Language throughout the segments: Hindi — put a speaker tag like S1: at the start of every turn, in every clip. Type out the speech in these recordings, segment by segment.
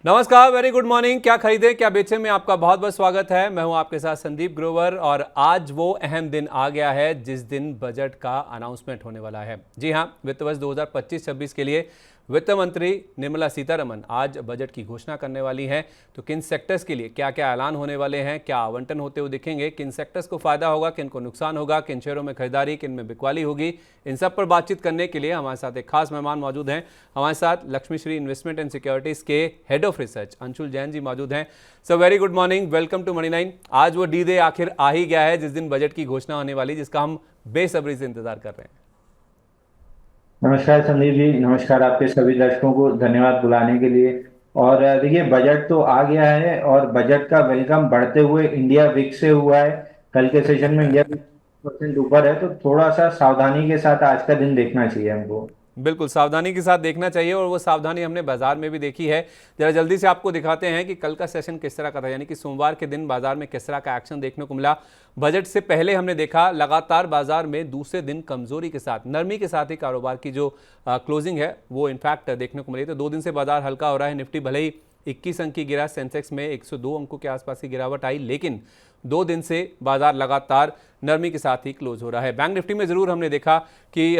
S1: नमस्कार, वेरी गुड मॉर्निंग। क्या खरीदे क्या बेचे में आपका बहुत बहुत स्वागत है। मैं हूं आपके साथ संदीप ग्रोवर और आज वो अहम दिन आ गया है जिस दिन बजट का अनाउंसमेंट होने वाला है। जी हां, वित्त वर्ष 2025-26 के लिए वित्त मंत्री निर्मला सीतारमण आज बजट की घोषणा करने वाली हैं। तो किन सेक्टर्स के लिए क्या क्या ऐलान होने वाले हैं, क्या आवंटन होते हुए दिखेंगे, किन सेक्टर्स को फायदा होगा, किन को नुकसान होगा, किन शेयरों में खरीदारी, किन में बिकवाली होगी, इन सब पर बातचीत करने के लिए हमारे साथ एक खास मेहमान मौजूद हैं। हमारे साथ Lakshmi Shri investment and securities के head of research Anshul Jain ji मौजूद हैं। So very good morning, welcome to money 9। आज वो डी डे आखिर आ ही गया है जिस दिन बजट की घोषणा होने वाली, जिसका हम बेसब्री से इंतजार कर रहे हैं।
S2: नमस्कार संदीप जी। नमस्कार आपके सभी दर्शकों को, धन्यवाद बुलाने के लिए। और देखिए, बजट तो आ गया है और बजट का वेलकम बढ़ते हुए इंडिया विक्स से हुआ है। कल के सेशन में इंडिया 20% ऊपर है, तो थोड़ा सा सावधानी के साथ आज का दिन देखना चाहिए हमको।
S1: बिल्कुल सावधानी के साथ देखना चाहिए और वो सावधानी हमने बाजार में भी देखी है। जरा जल्दी से आपको दिखाते हैं कि कल का सेशन किस तरह का था, यानी कि सोमवार के दिन बाजार में किस तरह का एक्शन देखने को मिला। बजट से पहले हमने देखा लगातार बाजार में दूसरे दिन कमजोरी के साथ, नरमी के साथ ही कारोबार की जो क्लोजिंग है वो इनफैक्ट देखने को मिली। तो 2 दिन से बाजार हल्का हो रहा है। निफ्टी भले ही 21 अंक की गिरा, सेंसेक्स में 102 अंकों के आसपास की गिरावट आई, लेकिन 2 दिन से बाजार लगातार नरमी के साथ ही क्लोज हो रहा है। बैंक निफ्टी में जरूर हमने देखा कि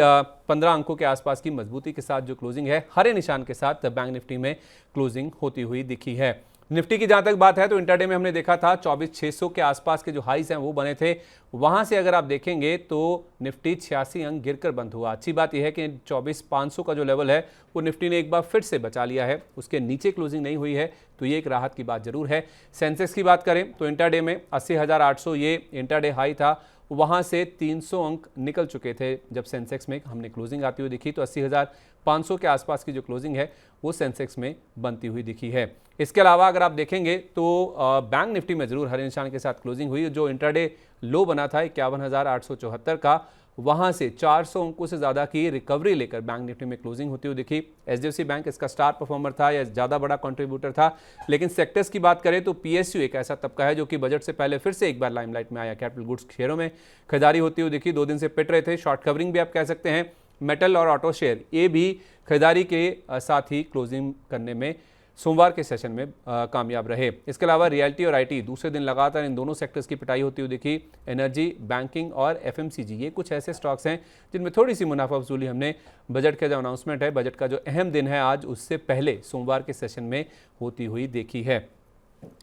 S1: 15 अंकों के आसपास की मजबूती के साथ जो क्लोजिंग है, हरे निशान के साथ बैंक निफ्टी में क्लोजिंग होती हुई दिखी है। निफ्टी की जहां तक बात है तो इंटरडे में हमने देखा था 24,600 के आसपास के जो हाईज हैं वो बने थे। वहां से अगर आप देखेंगे तो निफ्टी 86 अंक गिरकर बंद हुआ। अच्छी बात यह है कि 24,500 का जो लेवल है वो निफ्टी ने एक बार फिर से बचा लिया है, उसके नीचे क्लोजिंग नहीं हुई है, तो ये एक राहत की बात जरूर है। सेंसेक्स की बात करें तो इंटरडे में 80,800 ये इंटरडे हाई था, वहां से 300 अंक निकल चुके थे। जब सेंसेक्स में हमने क्लोजिंग आती हुई दिखी तो 80,500 के आसपास की जो क्लोजिंग है वो सेंसेक्स में बनती हुई दिखी है। इसके अलावा अगर आप देखेंगे तो बैंक निफ्टी में जरूर हरे निशान के साथ क्लोजिंग हुई। जो इंटरडे लो बना था 51,874 का, वहां से 400 अंकों से ज्यादा की रिकवरी लेकर बैंक निफ्टी में क्लोजिंग होती हुई दिखी। एचडीएफसी बैंक इसका स्टार परफॉर्मर था या ज्यादा बड़ा कंट्रीब्यूटर था। लेकिन सेक्टर्स की बात करें तो पीएसयू एक ऐसा तबका है जो कि बजट से पहले फिर से एक बार लाइमलाइट में आया। कैपिटल गुड्स शेयरों में खरीदारी होती हुई दिखी, 2 दिन से पिट रहे थे, शॉर्ट कवरिंग भी आप कह सकते हैं। मेटल और ऑटो शेयर ये भी खरीदारी के साथ ही क्लोजिंग करने में सोमवार के सेशन में कामयाब रहे। इसके अलावा रियल्टी और आईटी दूसरे दिन लगातार इन दोनों सेक्टर्स की पिटाई होती हुई दिखी। एनर्जी, बैंकिंग और एफएमसीजी ये कुछ ऐसे स्टॉक्स हैं जिनमें थोड़ी सी मुनाफा वसूली हमने बजट का जो अनाउंसमेंट है, बजट का जो अहम दिन है आज, उससे पहले सोमवार के सेशन में होती हुई देखी है।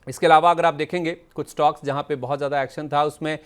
S1: इसके अलावा अगर आप देखेंगे कुछ स्टॉक्स जहां पे बहुत ज़्यादा एक्शन था, उसमें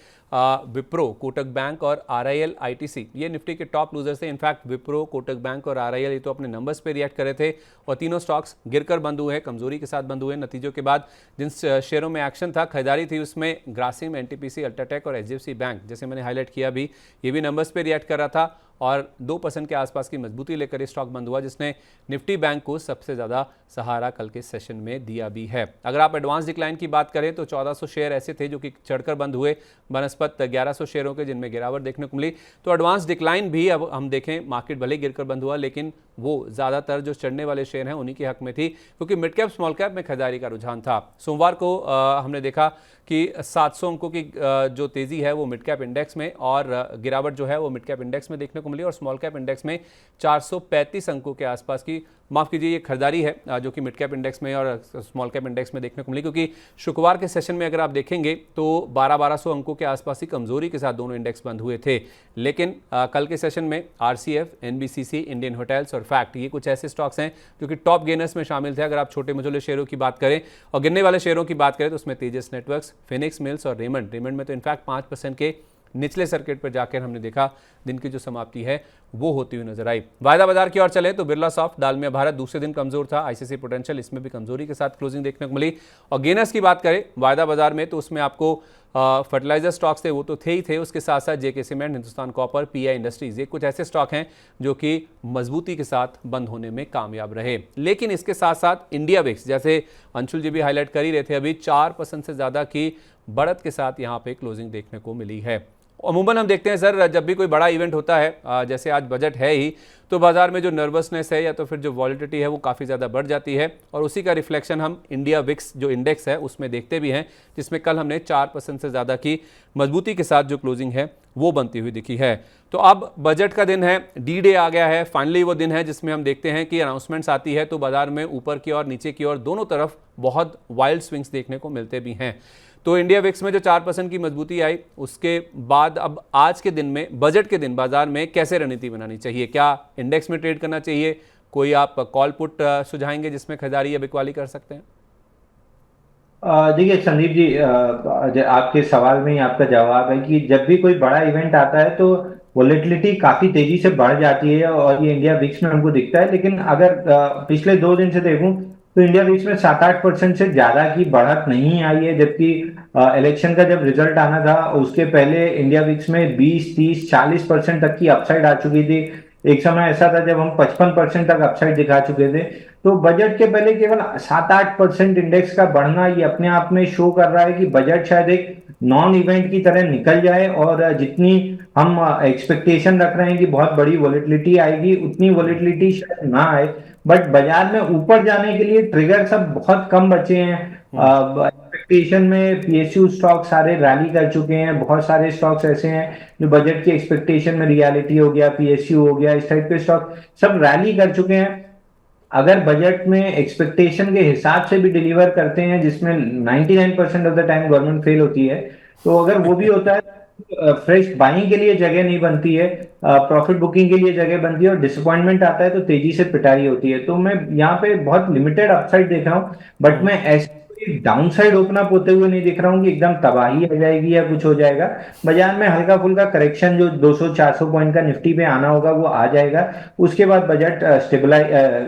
S1: विप्रो, कोटक बैंक और आरआईएल आईटीसी ये निफ्टी के टॉप लूजर्स थे। इनफैक्ट विप्रो, कोटक बैंक और आरआईएल ये तो अपने नंबर्स पे रिएक्ट करे थे और तीनों स्टॉक्स गिरकर बंद हुए हैं, कमजोरी के साथ बंद हुए। नतीजों के बाद जिन शेयरों में एक्शन था, खरीदारी थी, उसमें ग्रासिम, एनटीपीसी, अल्ट्राटेक और एचडीएफसी बैंक, जैसे मैंने हाईलाइट किया भी, ये भी नंबर्स पे रिएक्ट कर रहा था और 2% के आसपास की मजबूती लेकर ये स्टॉक बंद हुआ, जिसने निफ्टी बैंक को सबसे ज़्यादा सहारा कल के सेशन में दिया भी है। अगर आप एडवांस डिक्लाइन की बात करें तो 1400 शेयर ऐसे थे जो कि चढ़कर बंद हुए, बनस्पत 1100 शेयरों के जिनमें गिरावट देखने को मिली। तो एडवांस डिक्लाइन भी अब हम देखें, मार्केट भले गिरकर बंद हुआ लेकिन वो ज़्यादातर जो चढ़ने वाले शेयर हैं उन्हीं के हक में थी, क्योंकि मिड कैप स्मॉल कैप में खरीदारी का रुझान था। सोमवार को हमने देखा कि 700 अंकों की जो तेज़ी है वो मिड कैप इंडेक्स में, और गिरावट जो है वो मिड कैप इंडेक्स में देखने को मिली, और स्मॉल कैप इंडेक्स में 435 अंकों के आसपास की, माफ़ कीजिए, ये खरीदारी है जो कि मिड कैप इंडेक्स में और स्मॉल कैप इंडेक्स में देखने को मिली। क्योंकि शुक्रवार के सेशन में अगर आप देखेंगे तो 1200 अंकों के आसपास की कमजोरी के साथ दोनों इंडेक्स बंद हुए थे। लेकिन कल के सेशन में आरसीएफ, एनबीसीसी, इंडियन होटल्स और फैक्ट ये कुछ ऐसे स्टॉक्स हैं जो कि टॉप गेनर्स में शामिल थे। अगर आप छोटे मझोले शेयरों की बात करें और गिरने वाले शेयरों की बात करें तो उसमें तेजस नेटवर्क्स, फिनिक्स मिल्स और रेमंड में तो इनफैक्ट 5% के निचले सर्किट पर जाकर हमने देखा दिन की जो समाप्ति है वो होती हुई नजर आई। वायदा बाजार की ओर चले तो बिरला सॉफ्ट, डालमिया भारत दूसरे दिन कमजोर था। आईसीसी पोटेंशियल इसमें भी कमजोरी के साथ क्लोजिंग देखने को मिली। और गेनर्स की बात करें वायदा बाजार में तो उसमें आपको फर्टिलाइजर स्टॉक्स थे वो तो थे ही थे, उसके साथ साथ JK cement, Hindustan copper, PI industries ये कुछ ऐसे स्टॉक हैं जो कि मजबूती के साथ बंद होने में कामयाब रहे। लेकिन इसके साथ साथ इंडिया विक्स, जैसे अंशुल जी भी हाईलाइट कर ही रहे थे अभी, 4% से ज्यादा की बढ़त के साथ यहाँ पे क्लोजिंग देखने को मिली है। अमूमन हम देखते हैं सर, जब भी कोई बड़ा इवेंट होता है, जैसे आज बजट है ही, तो बाजार में जो नर्वसनेस है या तो फिर जो वॉलिटिलिटी है वो काफ़ी ज़्यादा बढ़ जाती है, और उसी का रिफ्लेक्शन हम इंडिया विक्स जो इंडेक्स है उसमें देखते भी हैं, जिसमें कल हमने 4% से ज़्यादा की मजबूती के साथ जो क्लोजिंग है वो बनती हुई दिखी है। तो अब बजट का दिन है, डी डे आ गया है, फाइनली वो दिन है जिसमें हम देखते हैं कि अनाउंसमेंट्स आती है तो बाजार में ऊपर की और नीचे की और दोनों तरफ बहुत वाइल्ड स्विंग्स देखने को मिलते भी हैं। तो इंडिया विक्स में जो 4% की मजबूती आई, उसके बाद अब आज के दिन में, बजट के दिन बाजार में कैसे रणनीति बनानी चाहिए? क्या इंडेक्स में ट्रेड करना चाहिए? कोई आप कॉल पुट सुझाएंगे जिसमें खरीदारी या बिकवाली कर सकते हैं?
S2: देखिए संदीप जी, आपके सवाल में ही आपका जवाब है कि जब भी कोई बड़ा इवेंट आता है तो वोलेटिलिटी काफी तेजी से बढ़ जाती है और ये इंडिया विक्स में हमको दिखता है। लेकिन अगर पिछले 2 दिन से देखूं तो इंडिया विक्स में 7-8% से ज्यादा की बढ़त नहीं आई है, जबकि इलेक्शन का जब रिजल्ट आना था उसके पहले इंडिया विक्स में 20, 30, 40% तक की अपसाइड आ चुकी थी। एक समय ऐसा था जब हम 55% तक अपसाइड दिखा चुके थे। तो बजट के पहले केवल 7-8% इंडेक्स का बढ़ना ये अपने आप में शो कर रहा है कि बजट शायद एक नॉन इवेंट की तरह निकल जाए, और जितनी हम एक्सपेक्टेशन रख रहे हैं कि बहुत बड़ी वोलेटिलिटी आएगी उतनी वोलेटिलिटी शायद ना आए। बट बाजार में ऊपर जाने के लिए ट्रिगर सब बहुत कम बचे हैं। एक्सपेक्टेशन में पीएसयू स्टॉक सारे रैली कर चुके हैं, बहुत सारे स्टॉक्स ऐसे हैं जो बजट के एक्सपेक्टेशन में, रियलिटी हो गया, पीएसयू हो गया, इस टाइप के स्टॉक सब रैली कर चुके हैं। अगर बजट में एक्सपेक्टेशन के हिसाब से भी डिलीवर करते हैं, जिसमें 99% of the time government fail होती है, तो अगर वो भी होता है फ्रेश बाइंग के लिए जगह नहीं बनती है, प्रॉफिट बुकिंग के लिए जगह बनती है, और डिसअपॉइंटमेंट आता है तो तेजी से पिटाई होती है। तो मैं यहाँ पे बहुत लिमिटेड अपसाइड देख रहा हूँ, बट मैं ऐसे डाउन साइड ओपन अप होते हुए नहीं दिख रहा हूँ कि एकदम तबाही आ जाएगी या कुछ हो जाएगा। बाजार में हल्का फुल्का करेक्शन जो 200-400 पॉइंट का निफ्टी पे आना होगा वो आ जाएगा। उसके बाद बजट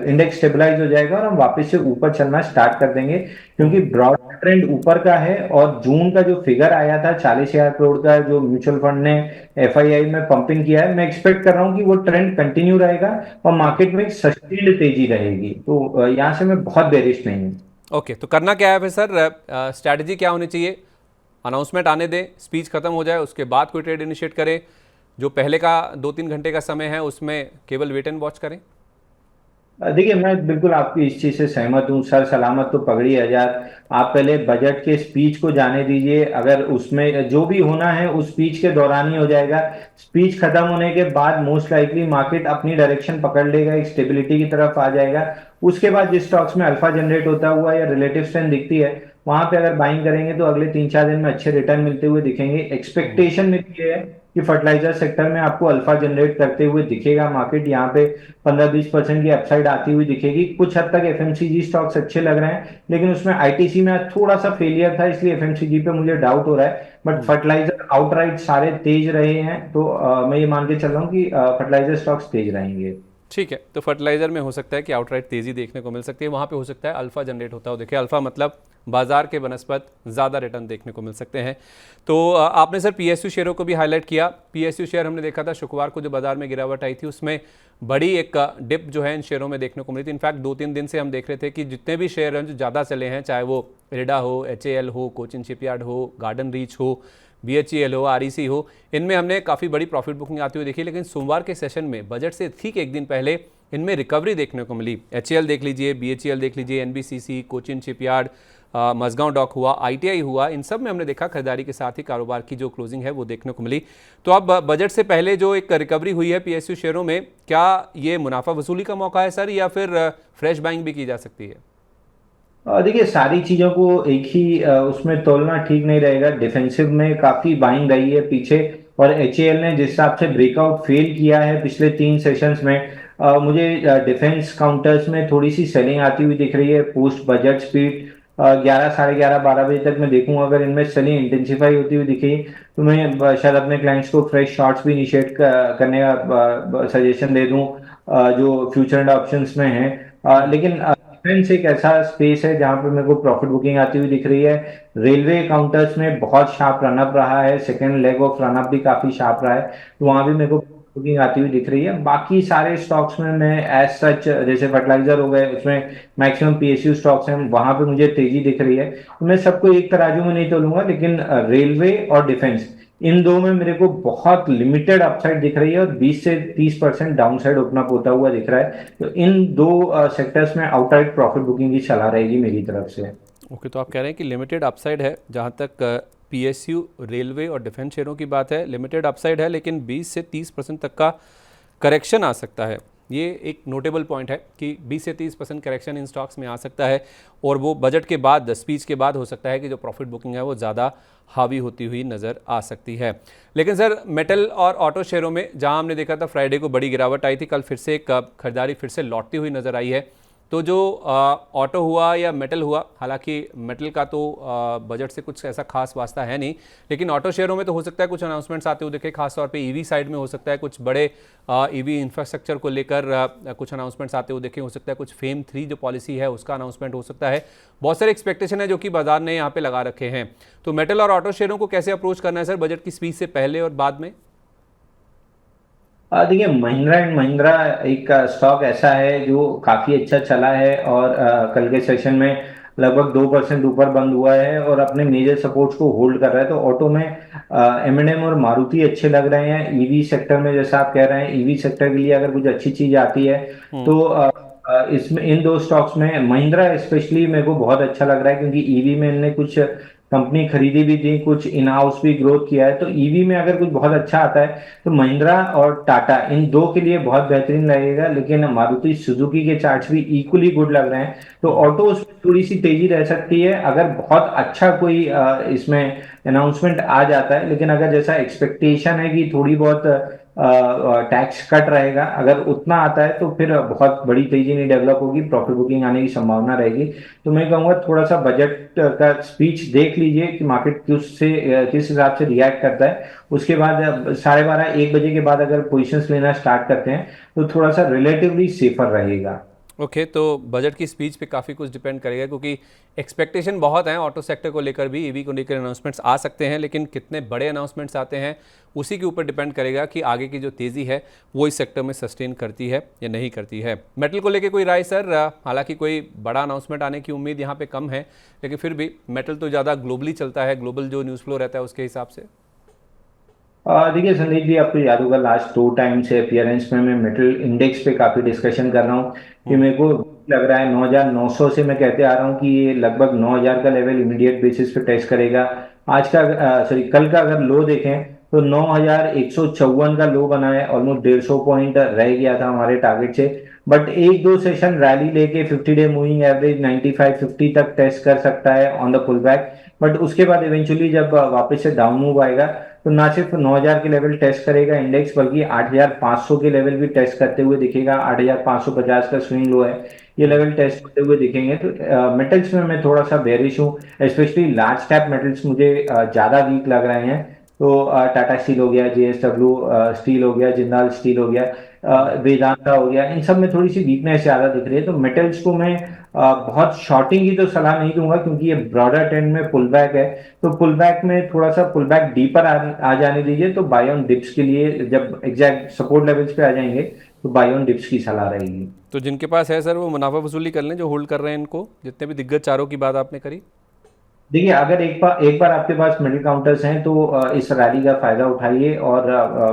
S2: इंडेक्स स्टेबलाइज हो जाएगा और हम वापस से ऊपर चलना स्टार्ट कर देंगे, क्योंकि ब्रॉड ट्रेंड ऊपर का है। और जून का जो फिगर आया था 40,000 करोड़ का, जो म्यूचुअल फंड ने एफआईआई में पंपिंग किया है, मैं एक्सपेक्ट कर रहा हूँ कि वो ट्रेंड कंटिन्यू रहेगा और मार्केट में एक सस्टेन्ड तेजी रहेगी। तो यहाँ से मैं बहुत बेरिश नहीं हूँ।
S1: ओके, तो करना क्या है फिर सर? स्ट्रैटेजी क्या होनी चाहिए? अनाउंसमेंट आने दें, स्पीच खत्म हो जाए, उसके बाद कोई ट्रेड इनिशिएट करें? जो पहले का 2-3 घंटे का समय है उसमें केवल वेट एंड वॉच करें?
S2: देखिए मैं बिल्कुल आपकी इस चीज से सहमत हूँ। सर सलामत तो पगड़ी आजाद। आप पहले बजट के स्पीच को जाने दीजिए, अगर उसमें जो भी होना है उस स्पीच के दौरान ही हो जाएगा। स्पीच खत्म होने के बाद मोस्ट लाइकली मार्केट अपनी डायरेक्शन पकड़ लेगा, एक स्टेबिलिटी की तरफ आ जाएगा। उसके बाद जिस स्टॉक्स में अल्फा जनरेट होता हुआ या रिलेटिव स्ट्रेंथ दिखती है, वहां पे अगर बाइंग करेंगे तो अगले 3-4 दिन में अच्छे रिटर्न मिलते हुए दिखेंगे। एक्सपेक्टेशन मेरी ये है कि फर्टिलाइजर सेक्टर में आपको अल्फा जनरेट करते हुए दिखेगा मार्केट। यहाँ पे 15-20% की अपसाइड आती हुई दिखेगी। कुछ हद तक एफएमसीजी स्टॉक्स अच्छे लग रहे हैं, लेकिन उसमें आईटीसी में आज थोड़ा सा फेलियर था, इसलिए एफएमसीजी पे मुझे डाउट हो रहा है। बट फर्टिलाइजर आउटराइट सारे तेज रहे हैं, तो मैं ये मान के चल रहा हूँ कि फर्टिलाइजर स्टॉक्स तेज रहेंगे।
S1: ठीक है, तो फर्टिलाइजर में हो सकता है कि आउटराइट तेजी देखने को मिल सकती है, वहाँ पे हो सकता है अल्फा जनरेट होता हो। देखिए अल्फा मतलब बाजार के बनस्पत ज़्यादा रिटर्न देखने को मिल सकते हैं। तो आपने सर पीएसयू शेयरों को भी हाईलाइट किया। पीएसयू शेयर हमने देखा था शुक्रवार को जो बाजार में गिरावट आई थी उसमें बड़ी एक डिप जो है इन शेयरों में देखने को मिली थी। इनफैक्ट 2-3 दिन से हम देख रहे थे कि जितने भी शेयर हैं जो ज़्यादा चले हैं, चाहे वो इरडा हो, एचएएल हो, कोचिन शिपयार्ड हो, गार्डन रीच हो, बीएचईएल हो, आरईसी हो, इनमें हमने काफ़ी बड़ी प्रॉफिट बुकिंग आती हुई देखी। लेकिन सोमवार के सेशन में बजट से ठीक एक दिन पहले इनमें रिकवरी देखने को मिली। एचएएल देख लीजिए, बीएचईएल देख लीजिए, NBCC, Cochin shipyard, Mazagaon dock हुआ, आईटीआई हुआ, इन सब में हमने देखा खरीदारी के साथ ही कारोबार की जो क्लोजिंग है वो देखने को मिली। तो अब बजट से पहले जो एक रिकवरी हुई है पीएसयू शेयरों में, क्या ये मुनाफा वसूली का मौका है सर, या फिर फ्रेश बाइंग भी की जा सकती है?
S2: देखिए सारी चीजों को एक ही उसमें तोलना ठीक नहीं रहेगा। डिफेंसिव में काफी बाइंग रही है पीछे, और एचएएल ने जिस हिसाब से ब्रेकआउट फेल किया है पिछले 3 सेशंस में, मुझे डिफेंस काउंटर्स में थोड़ी सी सेलिंग आती हुई दिख रही है। पोस्ट बजट स्पीड 11, साढ़े 11, 12 बजे तक मैं देखूंगा, अगर इनमें सेलिंग इंटेंसिफाई होती हुई दिखेगी तो मैं शायद अपने क्लाइंट्स को फ्रेश शॉर्ट्स भी इनिशिएट करने का सजेशन दे दूं, जो फ्यूचर एंड ऑप्शंस में है। लेकिन डिफेंस एक ऐसा स्पेस है जहां पे मेरे को प्रॉफिट बुकिंग आती हुई दिख रही है। रेलवे काउंटर्स में बहुत शार्प रनअप रहा है, सेकेंड लेग ऑफ रनअप भी काफी शार्प रहा है, तो वहां भी मेरे को बुकिंग आती हुई दिख रही है। बाकी सारे स्टॉक्स में मैं एज सच, जैसे फर्टिलाइजर हो गए उसमें मैक्सिमम पीएसयू स्टॉक्स हैं, वहां पे मुझे तेजी दिख रही है। तो मैं सबको एक तराजू में नहीं तोलूंगा, लेकिन रेलवे और डिफेंस, इन दो में मेरे को बहुत लिमिटेड अपसाइड दिख रही है और 20 से 30% डाउन साइड ओपन अप होता हुआ दिख रहा है। तो इन दो सेक्टर्स में आउटराइट प्रॉफिट बुकिंग की सलाह रहेगी मेरी तरफ से।
S1: ओके, तो आप कह रहे हैं कि लिमिटेड अपसाइड है जहाँ तक PSU, रेलवे और डिफेंस शेयरों की बात है, लिमिटेड अपसाइड है लेकिन 20 से 30% तक का करेक्शन आ सकता है। ये एक नोटेबल पॉइंट है कि 20 से 30% करेक्शन इन स्टॉक्स में आ सकता है और वो बजट के बाद, स्पीच के बाद हो सकता है कि जो प्रॉफिट बुकिंग है वो ज़्यादा हावी होती हुई नज़र आ सकती है। लेकिन सर, मेटल और ऑटो शेयरों में जहां हमने देखा था फ्राइडे को बड़ी गिरावट आई थी, कल फिर से एक खरीदारी फिर से लौटती हुई नज़र आई है। तो जो ऑटो हुआ या मेटल हुआ, हालांकि मेटल का तो बजट से कुछ ऐसा खास वास्ता है नहीं, लेकिन ऑटो शेयरों में तो हो सकता है कुछ अनाउंसमेंट्स आते हुए दिखे, खासतौर पे ईवी साइड में हो सकता है कुछ बड़े ईवी इंफ्रास्ट्रक्चर को लेकर कुछ अनाउंसमेंट्स आते हुए दिखे, हो सकता है कुछ फेम 3 जो पॉलिसी है उसका अनाउंसमेंट हो सकता है। बहुत सारे एक्सपेक्टेशन है जो कि बाजार ने यहाँ पे लगा रखे हैं। तो मेटल और ऑटो शेयरों को कैसे अप्रोच करना है सर बजट की स्पीच से पहले और बाद में?
S2: देखिए, महिंद्रा एंड महिंद्रा एक स्टॉक ऐसा है जो काफी अच्छा चला है और कल के सेशन में लगभग 2% ऊपर बंद हुआ है और अपने मेजर सपोर्ट्स को होल्ड कर रहा है। तो ऑटो में एम और मारुति अच्छे लग रहे हैं। ईवी सेक्टर में जैसा आप कह रहे हैं, ईवी सेक्टर के लिए अगर कुछ अच्छी चीज आती है तो इसमें इन दो स्टॉक्स में महिंद्रा स्पेशली मेरे को बहुत अच्छा लग रहा है, क्योंकि ईवी में इनने कुछ कंपनी खरीदी भी थी, कुछ इन हाउस भी ग्रोथ किया है। तो ईवी में अगर कुछ बहुत अच्छा आता है तो महिंद्रा और टाटा इन दो के लिए बहुत बेहतरीन लगेगा। लेकिन मारुति सुजुकी के चार्ट्स भी इक्वली गुड लग रहे हैं। तो ऑटो उसमें थोड़ी सी तेजी रह सकती है अगर बहुत अच्छा कोई इसमें अनाउंसमेंट आ जाता है। लेकिन अगर जैसा एक्सपेक्टेशन है कि थोड़ी बहुत टैक्स कट रहेगा, अगर उतना आता है तो फिर बहुत बड़ी तेजी नहीं डेवलप होगी, प्रॉफिट बुकिंग आने की संभावना रहेगी। तो मैं कहूँगा थोड़ा सा बजट का स्पीच देख लीजिए कि मार्केट किस हिसाब से रिएक्ट करता है। उसके बाद 12:30 1 बजे के बाद अगर पोजीशंस लेना स्टार्ट करते हैं तो थोड़ा सा रिलेटिवली सेफर रहेगा।
S1: ओके, तो बजट की स्पीच पे काफ़ी कुछ डिपेंड करेगा क्योंकि एक्सपेक्टेशन बहुत हैं ऑटो सेक्टर को लेकर भी, ईवी को लेकर अनाउंसमेंट्स आ सकते हैं, लेकिन कितने बड़े अनाउंसमेंट्स आते हैं उसी के ऊपर डिपेंड करेगा कि आगे की जो तेज़ी है वो इस सेक्टर में सस्टेन करती है या नहीं करती है। मेटल को लेकर कोई राय सर? हालांकि कोई बड़ा अनाउंसमेंट आने की उम्मीद यहाँ पे कम है, लेकिन फिर भी मेटल तो ज़्यादा ग्लोबली चलता है, ग्लोबल जो न्यूज़ फ्लो रहता है उसके हिसाब से।
S2: देखिए संदीप जी, आपको याद होगा लास्ट 2 टाइम से अपियरेंस में मैं मेटल इंडेक्स पे काफी डिस्कशन कर रहा हूँ कि मेरे को लग रहा है 9,900 से मैं कहते आ रहा हूँ कि ये लगभग 9,000 का लेवल इमीडिएट बेसिस पे टेस्ट करेगा। आज का सॉरी कल का अगर लो देखें तो 9,154 का लो बना है, ऑलमोस्ट 150 पॉइंट रह गया था हमारे टारगेट से। बट एक दो सेशन रैली लेके 50 डे मूविंग एवरेज 9550 तक टेस्ट कर सकता है on the pull back. But उसके बाद इवेंचुअली जब वापस से डाउन मूव आएगा तो ना सिर्फ 9,000 के लेवल टेस्ट करेगा इंडेक्स, बल्कि 8,500 के लेवल भी टेस्ट करते हुए दिखेगा। 8,550 का स्विंग लो है, ये लेवल टेस्ट करते हुए दिखेंगे। तो मेटल्स में मैं थोड़ा सा बेरिश हूँ, स्पेशली लार्ज कैप मेटल्स मुझे ज्यादा वीक लग रहे हैं। तो टाटा स्टील हो गया, JSW स्टील हो गया, जिंदाल स्टील हो गया, वेदांता हो गया, इन सब में थोड़ी सी वीकनेस ज्यादा दिख रही है। तो मेटल्स को मैं बहुत शॉर्टिंग की तो सलाह नहीं दूंगा, क्योंकि ये ब्रॉडर ट्रेंड में पुल बैक है। तो पुल बैक में थोड़ा सा पुल बैक डीपर आ जाने दीजिए। तो बाय ऑन डिप्स के लिए जब एग्जैक्ट सपोर्ट लेवल्स पे आ जाएंगे तो बाय ऑन डिप्स की सलाह रहेगी।
S1: तो जिनके पास है सर वो मुनाफा वसूली कर लें, जो होल्ड कर रहे हैं इनको, जितने भी दिग्गज चारों की बात आपने करी।
S2: देखिए, अगर एक बार आपके पास मिडिल काउंटर्स हैं तो इस रैली का फायदा उठाइए और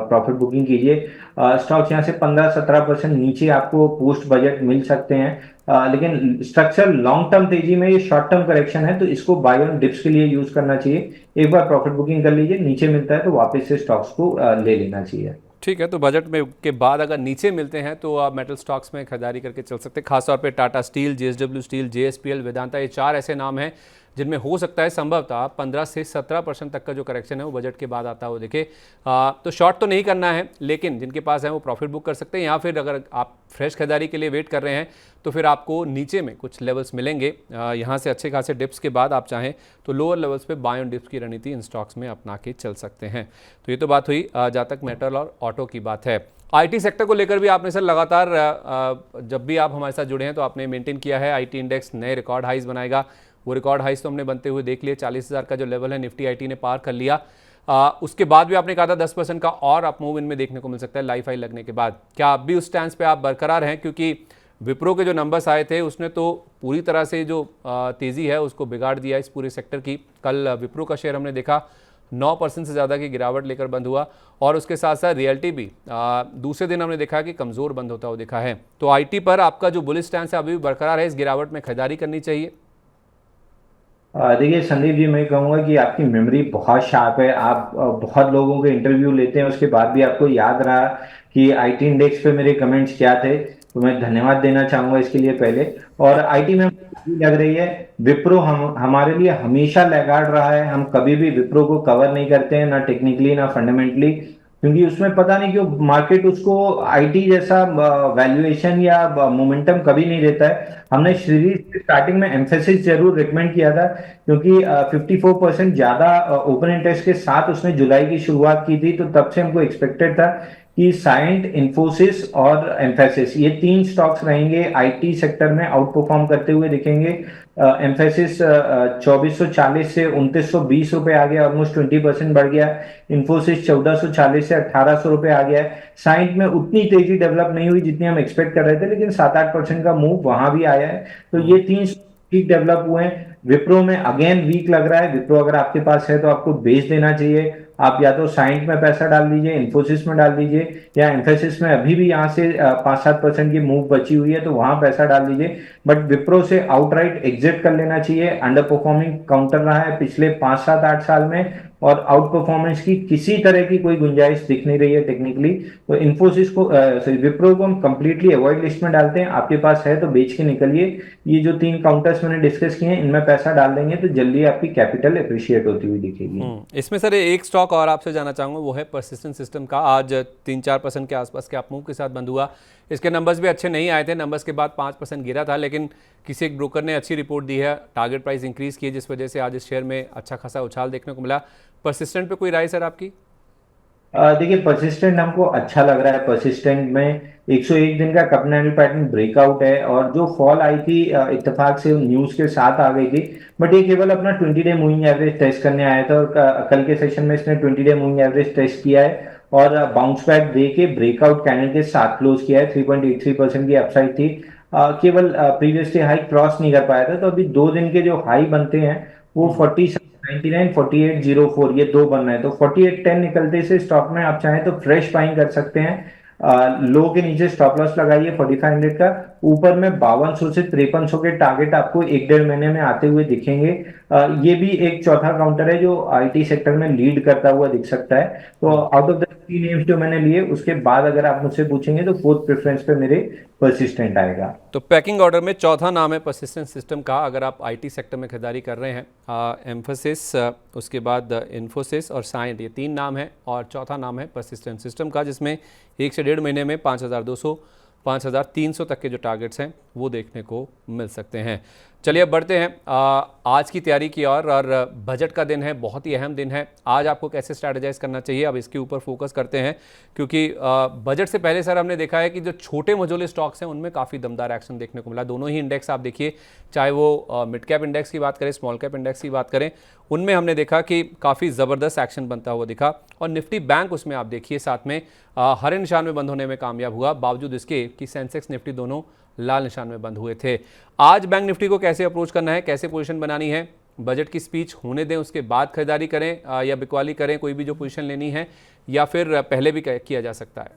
S2: प्रॉफिट बुकिंग कीजिए। स्टॉक्स यहाँ से 15-17% नीचे आपको पोस्ट बजट मिल सकते हैं। लेकिन स्ट्रक्चर लॉन्ग टर्म तेजी में ये शॉर्ट टर्म करेक्शन है, तो इसको बाय ऑन डिप्स के लिए यूज करना चाहिए। एक बार प्रॉफिट बुकिंग कर लीजिए, नीचे मिलता है तो वापस से स्टॉक्स को ले लेना चाहिए।
S1: ठीक है, तो बजट में के बाद अगर नीचे मिलते हैं तो आप मेटल स्टॉक्स में खरीदारी करके चल सकते हैं। खासतौर पे Tata steel, JSW steel, JSPL, Vedanta, ये 4 ऐसे नाम हैं जिनमें हो सकता है संभवतः 15 से 17% तक का जो करेक्शन है वो बजट के बाद आता हो दिखे। तो शॉर्ट तो नहीं करना है, लेकिन जिनके पास है वो प्रॉफिट बुक कर सकते हैं, या फिर अगर आप फ्रेश खरीदारी के लिए वेट कर रहे हैं तो फिर आपको नीचे में कुछ लेवल्स मिलेंगे। यहाँ से अच्छे खासे डिप्स के बाद आप चाहें तो लोअर लेवल्स पे बाय ऑन डिप्स की रणनीति इन स्टॉक्स में अपना के चल सकते हैं। तो ये तो बात हुई जहाँ तक मेटल और ऑटो की बात है। IT सेक्टर को लेकर भी आपने सर लगातार जब भी आप हमारे साथ जुड़े हैं तो आपने मेंटेन किया है IT इंडेक्स नए रिकॉर्ड हाइज बनाएगा। वो रिकॉर्ड हाइज तो हमने बनते हुए देख लिए, 40,000 का जो लेवल है निफ्टी IT ने पार कर लिया। उसके बाद भी आपने कहा था 10% का और अप मूव इनमें देखने को मिल सकता है लाइफ हाई लगने के बाद। क्या आप भी उस स्टैंस पे आप बरकरार हैं? क्योंकि विप्रो के जो नंबर्स आए थे उसने तो पूरी तरह से जो तेज़ी है उसको बिगाड़ दिया इस पूरे सेक्टर की। कल विप्रो का शेयर हमने देखा 9% से ज़्यादा की गिरावट लेकर बंद हुआ, और उसके साथ साथ रियल्टी भी दूसरे दिन हमने देखा कि कमज़ोर बंद होता हुआ दिखा है। तो IT पर आपका जो बुलिश स्टैंस है अभी भी बरकरार है, इस गिरावट में खरीदारी करनी चाहिए?
S2: देखिए संदीप जी, मैं कहूँगा कि आपकी मेमोरी बहुत शार्प है। आप बहुत लोगों के इंटरव्यू लेते हैं, उसके बाद भी आपको याद रहा कि आईटी इंडेक्स पे मेरे कमेंट्स क्या थे। तो मैं धन्यवाद देना चाहूंगा इसके लिए पहले। और आईटी में मुझे भी लग रही है, विप्रो हम हमारे लिए हमेशा लैगार्ड रहा है। हम कभी भी विप्रो को कवर नहीं करते हैं, ना टेक्निकली ना फंडामेंटली, क्योंकि उसमें पता नहीं क्यों मार्केट उसको आईटी जैसा वैल्यूएशन या मोमेंटम कभी नहीं देता है। हमने सीरीज के स्टार्टिंग में एम्फेसिस जरूर रिकमेंड किया था, क्योंकि 54% ज्यादा ओपन इंटरेस्ट के साथ उसने जुलाई की शुरुआत की थी। तो तब से हमको एक्सपेक्टेड था कि साइंट, इन्फोसिस और एम्फेसिस, ये तीन स्टॉक्स रहेंगे आईटी सेक्टर में आउट परफॉर्म करते हुए दिखेंगे। एम्फेसिस 2440 से 2920 रुपए आ गया, ऑलमोस्ट 20% बढ़ गया। इन्फोसिस 1440 से 1800 रुपए आ गया है। साइंट में उतनी तेजी डेवलप नहीं हुई जितनी हम एक्सपेक्ट कर रहे थे, लेकिन 7-8% का मूव वहां भी आया है। तो ये तीन ठीक डेवलप हुए हैं। विप्रो में अगेन वीक लग रहा है। विप्रो अगर आपके पास है तो आपको बेच देना चाहिए। आप या तो साइंट में पैसा डाल दीजिए, इन्फोसिस में डाल दीजिए, या एम्फेसिस में अभी भी यहाँ से 5-7% की मूव बची हुई है तो वहां पैसा डाल दीजिए। बट विप्रो से आउटराइट एग्जिट कर लेना चाहिए। अंडर परफॉर्मिंग काउंटर रहा है पिछले 5-7-8 साल में, और आउट परफॉर्मेंस की किसी तरह की कोई गुंजाइश दिख नहीं रही है टेक्निकली। तो इन्फोसिस को सॉरी विप्रो को हम कंप्लीटली अवॉइड लिस्ट में डालते हैं। आपके पास है तो बेच के निकलिए। ये जो तीन काउंटर्स मैंने डिस्कस किए हैं, इनमें पैसा डाल देंगे तो जल्दी आपकी कैपिटल अप्रिशिएट होती हुई दिखेगी।
S1: इसमें सर एक स्टॉक और आपसे जानना चाहूँगा, वो है परसिस्टेंट सिस्टम का। आज 3-4% के आसपास के अपमूव के साथ बंद हुआ। इसके नंबर्स भी अच्छे नहीं आए थे, नंबर्स के बाद 5% गिरा था, लेकिन किसी एक ब्रोकर ने अच्छी रिपोर्ट दी है, टारगेट प्राइस इंक्रीज की है, जिस वजह से आज इस शेयर में अच्छा खासा उछाल देखने को मिला। परसिस्टेंट पे कोई राय सर आपकी?
S2: देखिए परसिस्टेंट हमको अच्छा लग रहा है। परसिस्टेंट में 101 दिन का कपनल पैटर्न ब्रेकआउट है, और जो फॉल आई थी इत्तेफाक से न्यूज के साथ आ गई थी। बट ये केवल अपना 20 डे मूविंग एवरेज टेस्ट करने आया था, और कल के सेशन में इसने 20 डे मूविंग एवरेज टेस्ट किया है और बाउंस बैक दे के ब्रेकआउट कैंडल के साथ क्लोज किया है। 3.83% की अपसाइड थी। केवल प्रीवियस डे हाई क्रॉस नहीं कर पाया था। तो अभी 2 दिन के जो हाई बनते हैं वो 99 4804, ये दो बनना है। तो 4810 निकलते से स्टॉक में आप चाहें तो फ्रेश बाइंग कर सकते हैं। लो के नीचे स्टॉप लॉस लगाइए 4500 का। ऊपर में 5200 से 5300 के टारगेट आपको 1-1.5 महीने में आते हुए दिखेंगे। ये भी एक चौथा काउंटर है जो आईटी सेक्टर में लीड करता हुआ दिख सकता है। तो आउट ऑफ द 3 नेम्स जो मैंने लिए, उसके बाद अगर आप मुझसे पूछेंगे तो फोर्थ प्रेफरेंस पे मेरे परसिस्टेंट आएगा।
S1: तो पैकिंग ऑर्डर में चौथा नाम है परसिस्टेंट सिस्टम का। अगर आप आईटी सेक्टर में खरीदारी कर रहे हैं, एम्फोसिस, उसके बाद इन्फोसिस और साइंट, ये तीन नाम है, और चौथा नाम है परसिस्टेंट सिस्टम का, जिसमें 1 से 1.5 महीने में 5200 5300 तक के जो टारगेट्स हैं वो देखने को मिल सकते हैं। चलिए अब बढ़ते हैं आज की तैयारी की और बजट का दिन है, बहुत ही अहम दिन है। आज आपको कैसे स्ट्रैटेजाइज करना चाहिए, अब इसके ऊपर फोकस करते हैं, क्योंकि बजट से पहले सर हमने देखा है कि जो छोटे मझोले स्टॉक्स हैं उनमें काफ़ी दमदार एक्शन देखने को मिला। दोनों ही इंडेक्स आप देखिए, चाहे वो मिड कैप इंडेक्स की बात करें, स्मॉल कैप इंडेक्स की बात करें, उनमें हमने देखा कि काफ़ी ज़बरदस्त एक्शन बनता हुआ दिखा। और निफ्टी बैंक उसमें आप देखिए साथ में हरे निशान में बंद होने में कामयाब हुआ, बावजूद इसके कि सेंसेक्स निफ्टी दोनों लाल निशान में बंद हुए थे। आज बैंक निफ्टी को कैसे अप्रोच करना है, कैसे पोजीशन बनानी है, बजट की स्पीच होने दें उसके बाद खरीदारी करें या बिकवाली करें, कोई भी जो पोजीशन लेनी है, या फिर पहले भी किया जा सकता है?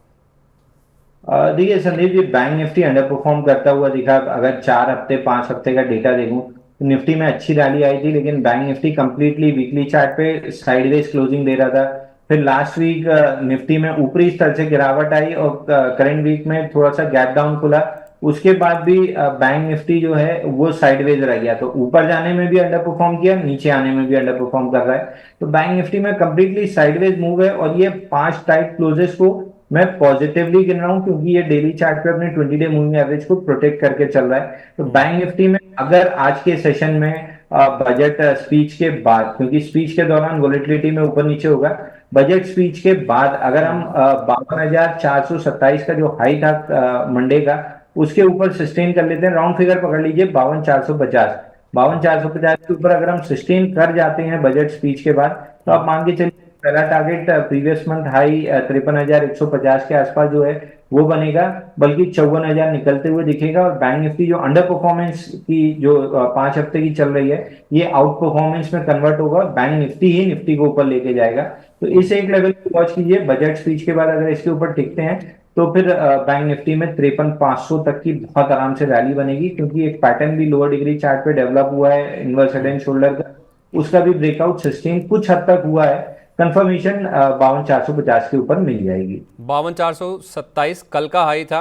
S2: देखिए Sandeep ji, bank Nifty under perform करता हुआ दिखा। अगर 4 हफ्ते 5 हफ्ते का डेटा देखूं तो निफ्टी में अच्छी रैली आई थी, लेकिन bank Nifty completely weekly chart पे साइडवेज क्लोजिंग दे रहा था। फिर लास्ट वीक निफ्टी में ऊपरी स्तर से गिरावट आई, और करंट वीक में थोड़ा सा गैप डाउन खुला। उसके बाद भी बैंक निफ्टी जो है वो साइडवेज रह गया। तो ऊपर जाने में भी अंडर परफॉर्म किया, नीचे आने में भी अंडर परफॉर्म कर रहा है। तो बैंक निफ्टी में कंप्लीटली साइडवेज मूव है, और ये 5 टाइट क्लोजेस को मैं पॉजिटिवली गिन रहा हूं, क्योंकि ये डेली चार्ट पे अपने 20 डे मूविंग एवरेज को प्रोटेक्ट करके चल रहा है। तो बैंक निफ्टी में अगर आज के सेशन में बजट स्पीच के बाद, क्योंकि स्पीच के दौरान वोलेटिलिटी में ऊपर नीचे होगा, बजट स्पीच के बाद अगर हम 52,427 का जो हाई था मंडे का, उसके ऊपर सस्टेन कर लेते हैं, राउंड फिगर पकड़ लीजिए 52,450, 52,450 के ऊपर अगर हम सस्टेन कर जाते हैं बजट स्पीच के बाद, तो आप मान के चलिए पहला टारगेट प्रीवियस मंथ हाई 53,150 के आसपास जो है वो बनेगा, बल्कि 54,000 निकलते हुए दिखेगा। और बैंक निफ्टी जो अंडर परफॉर्मेंस की जो 5 हफ्ते की चल रही है, ये आउट परफॉर्मेंस में कन्वर्ट होगा, और बैंक निफ्टी ही निफ्टी को ऊपर लेके जाएगा। तो इस एक लेवल को वॉच कीजिए। बजट स्पीच के बाद अगर इसके ऊपर टिकते हैं तो फिर बैंक निफ्टी में 53,500 तक की बहुत आराम से रैली बनेगी, क्योंकि एक पैटर्न भी लोअर डिग्री चार्ट पे डेवलप हुआ है इनवर्स हेड एंड शोल्डर का, उसका भी ब्रेकआउट सस्टेन कुछ हद तक हुआ है। कंफर्मेशन 52,450 के ऊपर मिल जाएगी।
S1: 52,427 कल का हाई था,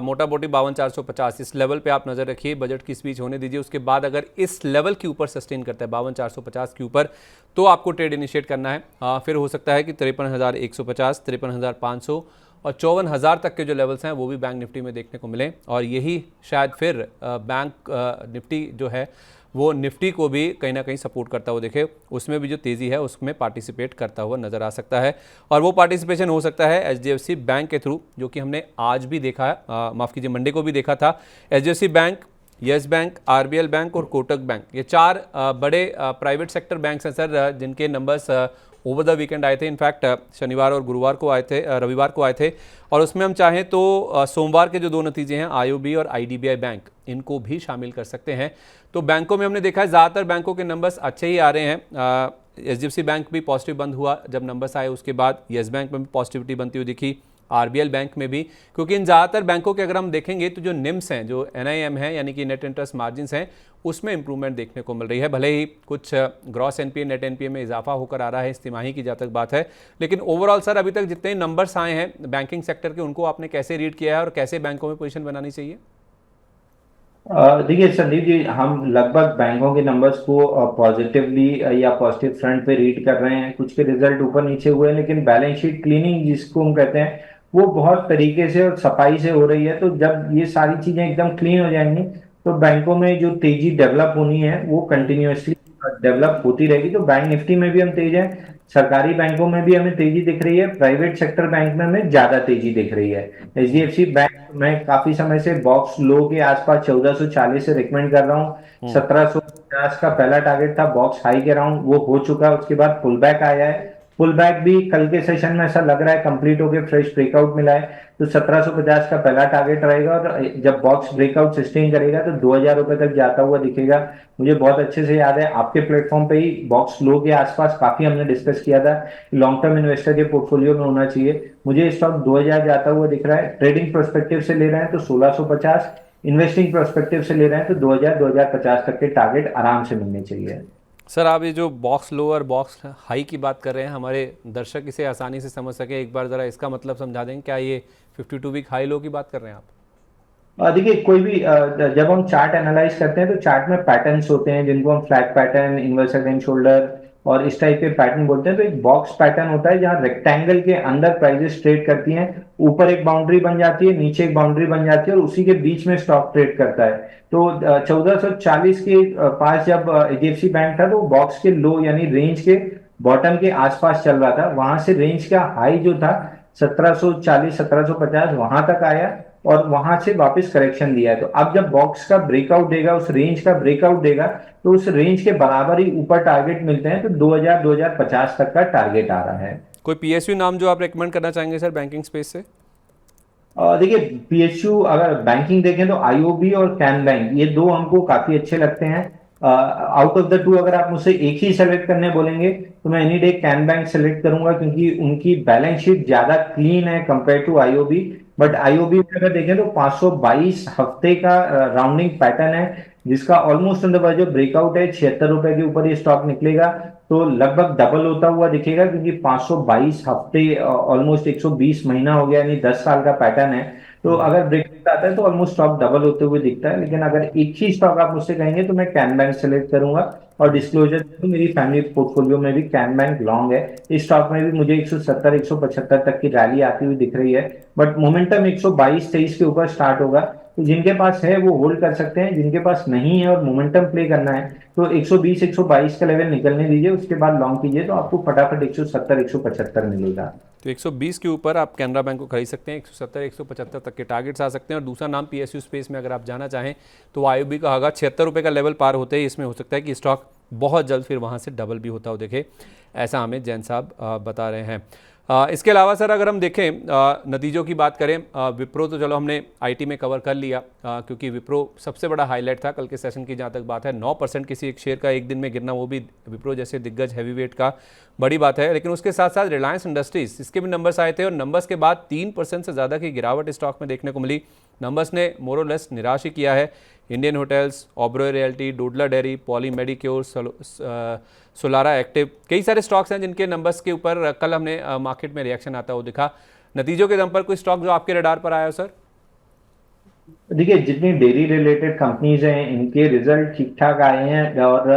S1: मोटा मोटी 52,450, इस लेवल पे आप नज़र रखिए, बजट की स्पीच होने दीजिए, उसके बाद अगर इस लेवल के ऊपर सस्टेन करता है 52,450 के ऊपर, तो आपको ट्रेड इनिशिएट करना है। फिर हो सकता है कि 53,150, 53,500 और 54,000 तक के जो लेवल्स हैं वो भी बैंक निफ्टी में देखने को मिले, और यही शायद फिर बैंक निफ्टी जो है वो निफ्टी को भी कहीं ना कहीं सपोर्ट करता हुआ देखे, उसमें भी जो तेज़ी है उसमें पार्टिसिपेट करता हुआ नज़र आ सकता है। और वो पार्टिसिपेशन हो सकता है एचडीएफसी बैंक के थ्रू, जो कि हमने आज भी देखा है, माफ़ कीजिए मंडे को भी देखा था। HDFC bank, yes bank, RBL bank और कोटक बैंक, ये चार बड़े प्राइवेट सेक्टर बैंक हैं सर, जिनके नंबर्स ओवर द वीकेंड आए थे। इनफैक्ट शनिवार और गुरुवार को आए थे, रविवार को आए थे, और उसमें हम चाहें तो सोमवार के जो दो नतीजे हैं आईओबी और आईडीबीआई बैंक, इनको भी शामिल कर सकते हैं। तो बैंकों में हमने देखा है ज़्यादातर बैंकों के नंबर्स अच्छे ही आ रहे हैं। एचडीएफसी बैंक भी पॉजिटिव बंद हुआ जब नंबर्स आए, उसके बाद यस बैंक में भी पॉजिटिविटी बनती हुई दिखी, आरबीएल बैंक में भी, क्योंकि इन ज़्यादातर बैंकों के अगर हम देखेंगे तो जो निम्स हैं, जो एनआईएम है यानी कि नेट इंटरेस्ट मार्जिन्स हैं, उसमें इंप्रूवमेंट देखने को मिल रही है। भले ही कुछ ग्रॉस एनपीए नेट एनपीए में इजाफा होकर आ रहा है इस तिमाही की जहाँ तक बात है, लेकिन ओवरऑल सर अभी तक जितने नंबर्स आए हैं बैंकिंग सेक्टर के, उनको आपने कैसे रीड किया है और कैसे बैंकों में पोजीशन बनानी चाहिए?
S2: देखिए संदीप जी, हम लगभग बैंकों के नंबर्स को पॉजिटिवली या पॉजिटिव फ्रंट पे रीड कर रहे हैं। कुछ के रिजल्ट ऊपर नीचे हुए हैं, लेकिन बैलेंस शीट क्लीनिंग जिसको हम कहते हैं वो बहुत तरीके से और सफाई से हो रही है। तो जब ये सारी चीजें एकदम क्लीन हो जाएंगी तो बैंकों में जो तेजी डेवलप होनी है वो कंटिन्यूअसली डेवलप होती रहेगी। तो बैंक निफ्टी में भी हम तेज हैं, सरकारी बैंकों में भी हमें तेजी दिख रही है, प्राइवेट सेक्टर बैंक में हमें ज्यादा तेजी दिख रही है। एचडीएफसी बैंक मैं काफी समय से बॉक्स लो के आसपास 1440 से रिकमेंड कर रहा हूँ। 1750 का पहला टारगेट था, बॉक्स हाई के राउंड वो हो चुका है, उसके बाद पुल बैक आया है। पुल बैक भी कल के सेशन में ऐसा लग रहा है कंप्लीट होकर फ्रेश ब्रेकआउट मिला है, तो 1750 का पहला टारगेट रहेगा, और जब बॉक्स ब्रेकआउट सस्टेन करेगा तो 2000 रुपए तक जाता हुआ दिखेगा। मुझे बहुत अच्छे से याद है, आपके प्लेटफॉर्म पे ही बॉक्स लो के आसपास काफी हमने डिस्कस किया था कि लॉन्ग टर्म इन्वेस्टर के पोर्टफोलियो में होना चाहिए। मुझे स्टॉक 2000 जाता हुआ दिख रहा है। ट्रेडिंग प्रोस्पेक्टिव से ले रहे हैं तो 1650, इन्वेस्टिंग प्रोस्पेक्टिव से ले रहे हैं तो 2000 2050 तक के टारगेट आराम से मिलने चाहिए।
S1: सर आप ये जो बॉक्स लो और बॉक्स हाई की बात कर रहे हैं, हमारे दर्शक इसे आसानी से समझ सके, एक बार ज़रा इसका मतलब समझा देंगे, क्या ये 52 वीक हाई लो की बात कर रहे हैं आप?
S2: देखिए कोई भी जब हम चार्ट एनालाइज करते हैं तो चार्ट में पैटर्न्स होते हैं जिनको हम flag pattern, inverse head and shoulder और इस टाइप के पैटर्न बोलते हैं। तो एक बॉक्स पैटर्न होता है जहां रेक्टेंगल के अंदर प्राइजेस ट्रेड करती हैं, ऊपर एक बाउंड्री बन जाती है, नीचे एक बाउंड्री बन जाती है, और उसी के बीच में स्टॉक ट्रेड करता है। तो 1440 के पास जब एचडीएफसी बैंक था तो बॉक्स के लो यानी रेंज के बॉटम के आसपास चल रहा था। वहां से रेंज का हाई जो था 1740 1750 वहां तक आया, और वहां से वापस करेक्शन दिया है। तो अब जब बॉक्स का ब्रेकआउट देगा, उस रेंज का ब्रेकआउट देगा, तो उस रेंज के बराबर ही ऊपर टारगेट मिलते हैं। तो 2000 2050 तक का टारगेट आ रहा है।
S1: कोई पीएसयू नाम जो आप रेकमेंड करना चाहेंगे सर बैंकिंग स्पेस से?
S2: देखिए पीएसयू अगर बैंकिंग देखें तो आईओबी और कैन बैंक, ये दो हमको काफी अच्छे लगते हैं। आउट ऑफ द टू अगर आप मुझसे एक ही सेलेक्ट करने बोलेंगे तो मैं any day can bank select करूंगा, क्योंकि उनकी बैलेंस शीट ज्यादा क्लीन है compare to IOB. But IOB में अगर देखें तो 522 हफ्ते का राउंडिंग पैटर्न है, जिसका ऑलमोस्ट अंदर जो ब्रेकआउट है 76 रुपए के ऊपर ये स्टॉक निकलेगा तो लगभग डबल होता हुआ दिखेगा, क्योंकि 522 हफ्ते ऑलमोस्ट 120 महीना हो गया, यानी 10 साल का पैटर्न है। तो अगर ब्रेकआउट आता है तो ऑलमोस्ट स्टॉक डबल होते हुए दिखता है। लेकिन अगर एक ही स्टॉक आप मुझसे कहेंगे तो मैं कैन बैंक सेलेक्ट करूंगा। और डिस्क्लोजर मेरी फैमिली पोर्टफोलियो में भी कैन बैंक लॉन्ग है। इस स्टॉक में भी मुझे 170 175 तक की रैली आती हुई दिख रही है, बट मोमेंटम 122-23 के ऊपर स्टार्ट होगा। तो जिनके पास है वो होल्ड कर सकते हैं, जिनके पास नहीं है और मोमेंटम प्ले करना है तो 120 122 का लेवल निकलने दीजिए, उसके बाद लॉन्ग कीजिए तो आपको फटाफट 170 175 मिलेगा।
S1: तो 120 के ऊपर आप कैनरा बैंक को खरीद सकते हैं, 170 175 तक के टारगेट्स आ सकते हैं। और दूसरा नाम पीएसयू स्पेस में अगर आप जाना चाहें तो आईओबी का होगा। 76 रुपये का लेवल पार होते ही इसमें हो सकता है कि स्टॉक बहुत जल्द फिर वहाँ से डबल भी होता हो देखे, ऐसा हमें जैन साहब बता रहे हैं। इसके अलावा सर अगर हम देखें नतीजों की बात करें, विप्रो तो चलो हमने आईटी में कवर कर लिया, क्योंकि विप्रो सबसे बड़ा हाईलाइट था कल के सेशन की। जहाँ तक बात है 9% किसी एक शेयर का एक दिन में गिरना, वो भी विप्रो जैसे दिग्गज हैवीवेट का, बड़ी बात है। लेकिन उसके साथ साथ रिलायंस इंडस्ट्रीज, इसके भी नंबर्स आए थे और नंबर्स के बाद 3% से ज़्यादा की गिरावट स्टॉक में देखने को मिली। नंबर्स ने मोरलेस निराश ही किया है। Indian hotels, Oberoi realty, Dodla dairy, poly medicure, Solara active, कई सारे स्टॉक्स हैं जिनके नंबर्स के ऊपर कल हमने मार्केट में रिएक्शन आता हुआ दिखा। नतीजों के दम पर कोई स्टॉक जो आपके रडार पर आया हो सर?
S2: देखिए, जितनी डेयरी रिलेटेड कंपनीज हैं इनके रिजल्ट ठीक ठाक आए हैं, और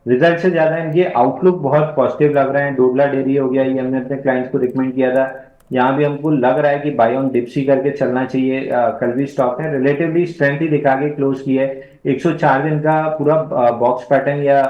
S2: रिजल्ट से ज्यादा इनके आउटलुक बहुत पॉजिटिव लग रहे हैं। डोडला डेयरी हो गया, ये हमने अपने क्लाइंट्स को रिकमेंड किया था। यहाँ भी हमको लग रहा है कि बाय ऑन डिप्स ही करके चलना चाहिए। कल भी स्टॉक है रिलेटिवली स्ट्रेंथ ही दिखा के क्लोज किया है। 104 दिन का पूरा बॉक्स पैटर्न या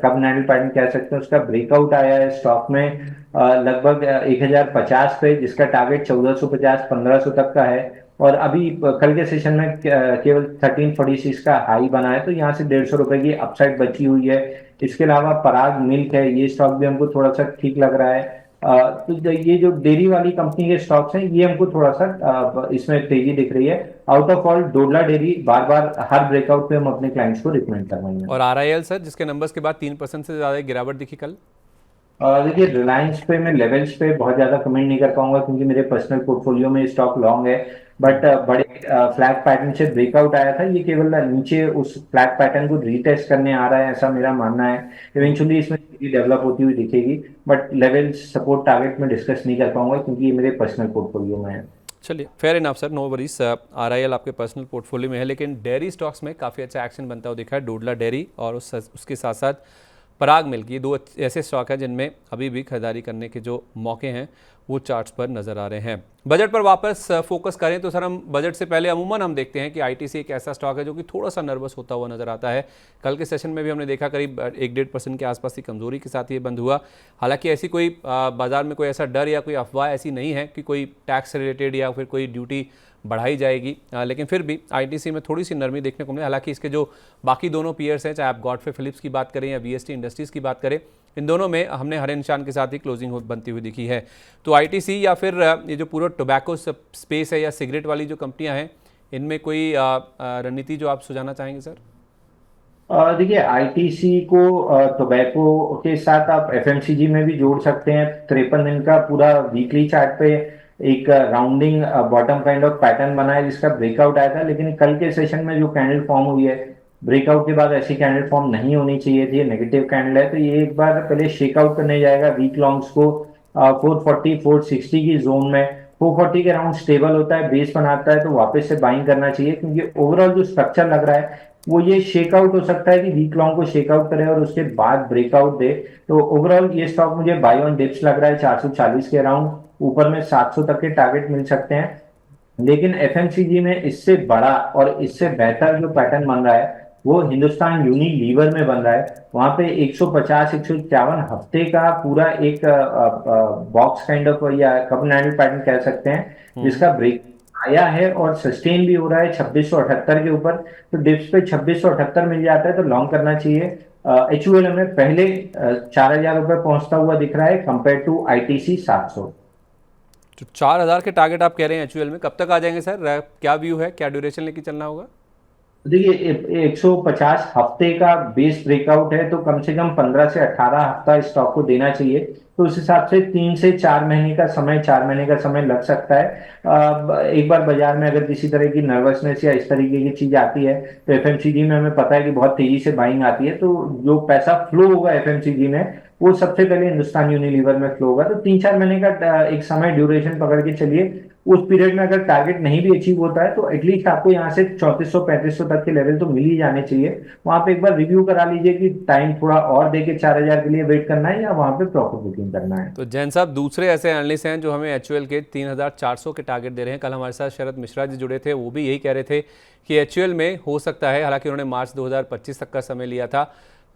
S2: कप नैंडल पैटर्न कह सकते हैं, उसका ब्रेकआउट आया है स्टॉक में लगभग 1050 पे, जिसका टारगेट 1450 1500 तक का है। और अभी कल के सेशन में केवल 1346 का हाई बना है, तो यहाँ से 150 रुपए की अपसाइड बची हुई है। इसके अलावा पराग मिल्क है, ये स्टॉक भी हमको थोड़ा सा ठीक लग रहा है। तो ये जो डेयरी वाली कंपनी के स्टॉक्स हैं ये हमको थोड़ा सा इसमें तेजी दिख रही है। Out of all Dodla dairy bar bar her breakout पे हम अपने क्लाइंट्स को रिकमेंड कर रहे हैं।
S1: और आरआईएल सर, जिसके नंबर्स के बाद 3% से ज़्यादा गिरावट दिखी कल?
S2: देखिए, रिलायंस पे मैं लेवल्स पे बहुत ज्यादा कमेंट नहीं कर पाऊंगा क्योंकि मेरे पर्सनल पोर्टफोलियो में स्टॉक लॉन्ग है। बट बड़े फ्लैग पैटर्न से ब्रेकआउट आया था, ये केवल नीचे उस फ्लैग पैटर्न को रीटेस्ट करने आ रहा है, ऐसा मेरा मानना है। इवेंचुअली इसमें डेवलप होती हुई दिखेगी, बट लेवल्स सपोर्ट टारगेट में डिस्कस नहीं कर पाऊंगा क्योंकि ये मेरे पर्सनल पोर्टफोलियो में है।
S1: चलिए, fair enough sir, no worries. RIL आपके पर्सनल पोर्टफोलियो में है, लेकिन डेयरी स्टॉक्स में काफ़ी अच्छा एक्शन बनता हुआ दिखा है। डोडला डेयरी और उसके साथ साथ पराग मिल्क, ये दो ऐसे स्टॉक हैं जिनमें अभी भी खरीदारी करने के जो मौके हैं वो चार्ट्स पर नज़र आ रहे हैं। बजट पर वापस फोकस करें तो सर, हम बजट से पहले अमूमन हम देखते हैं कि आईटीसी एक ऐसा स्टॉक है जो कि थोड़ा सा नर्वस होता हुआ नज़र आता है। कल के सेशन में भी हमने देखा करीब 1-1.5% के आसपास की कमजोरी के साथ ये बंद हुआ। हालांकि ऐसी कोई बाजार में कोई ऐसा डर या कोई अफवाह ऐसी नहीं है कि कोई टैक्स रिलेटेड या फिर कोई ड्यूटी बढ़ाई जाएगी, लेकिन फिर भी आईटीसी में थोड़ी सी नरमी देखने को मिली। हालांकि इसके जो बाकी दोनों पीयर्स हैं, चाहे आप गॉडफ्रे फिलिप्स की बात करें या वीएसटी इंडस्ट्रीज़ की बात करें, इन दोनों में हमने हरे निशान के साथ ही क्लोजिंग बनती हुई दिखी है। तो आईटीसी या फिर ये जो पूरा टोबैको स्पेस है या सिगरेट वाली जो कंपनियां हैं, इनमें कोई रणनीति जो आप सुझाना चाहेंगे सर?
S2: देखिए, आईटीसी को टोबैको के साथ आप एफएमसीजी में भी जोड़ सकते हैं। 53 दिन का पूरा वीकली चार्ट पे एक rounding bottom kind of pattern बना है जिसका ब्रेकआउट आया था, लेकिन कल के सेशन में जो कैंडल फॉर्म हुई है, ब्रेकआउट के बाद ऐसी कैंडल फॉर्म नहीं होनी चाहिए थी, नेगेटिव कैंडल है, तो ये एक बार पहले शेकआउट करने जाएगा वीक लॉन्ग्स को 440 460 की जोन में। 440 के राउंड स्टेबल होता है, बेस बनाता है, तो वापस से बाइंग करना चाहिए क्योंकि ओवरऑल जो स्ट्रक्चर लग रहा है वो ये शेकआउट हो सकता है कि वीक लॉन्ग को शेकआउट करे और उसके बाद ब्रेकआउट दे। तो ओवरऑल ये स्टॉक मुझे बाय ऑन डिप्स लग रहा है 440 के अराउंड, ऊपर में 700 तक के टारगेट मिल सकते हैं। लेकिन एफएमसीजी में इससे बड़ा और इससे बेहतर जो पैटर्न बन रहा है वो हिंदुस्तान यूनिलीवर में बन रहा है। वहां पे 150 151 हफ्ते का पूरा एक बॉक्स काइंड ऑफ या कप नैंडल पैटर्न कह सकते हैं, जिसका ब्रेक आया है और सस्टेन भी हो रहा है 2678 के ऊपर। तो डिप्स पे 2678 मिल जाता है तो लॉन्ग करना चाहिए। एचयूएल में पहले 4000 रुपए पहुंचता हुआ दिख रहा है कंपेयर टू आईटीसी 700।
S1: तो 4000 के टारगेट आप कह रहे हैं एचयूएल में, कब तक आ जाएंगे सर? क्या व्यू है, क्या ड्यूरेशन लेके चलना होगा?
S2: देखिए, 150 हफ्ते का बेस ब्रेकआउट है तो कम से कम 15 से 18 हफ्ता स्टॉक को देना चाहिए। तो उस हिसाब से 3 से 4 महीने का समय 4 महीने का समय लग सकता है। एक बार बाजार में अगर किसी तरह की नर्वसनेस या इस तरीके की चीज आती है तो एफएमसीजी में हमें पता है कि बहुत तेजी से बाइंग आती है, तो जो पैसा फ्लो होगा एफएमसीजी में वो सबसे पहले हिंदुस्तान यूनिलीवर में फ्लो होगा। तो 3-4 महीने का एक समय ड्यूरेशन पकड़ के चलिए। उस पीरियड में अगर टारगेट नहीं भी अचीव होता है तो एटलीस्ट आपको यहाँ से 3400-3500 तक के लेवल तो मिल ही जाने चाहिए। वहां पे एक बार रिव्यू करा लीजिए कि टाइम थोड़ा और देके 4000 के लिए वेट करना है या वहां पे प्रॉफिट बुकिंग करना है।
S1: तो जैन साहब, दूसरे ऐसे एनालिस्ट हैं जो हमें एचयूएल के 3400 के टारगेट दे रहे हैं। कल हमारे साथ शरद मिश्रा जी जुड़े थे, वो भी यही कह रहे थे कि एचयूएल में हो सकता है, हालांकि उन्होंने मार्च 2025 तक का समय लिया था,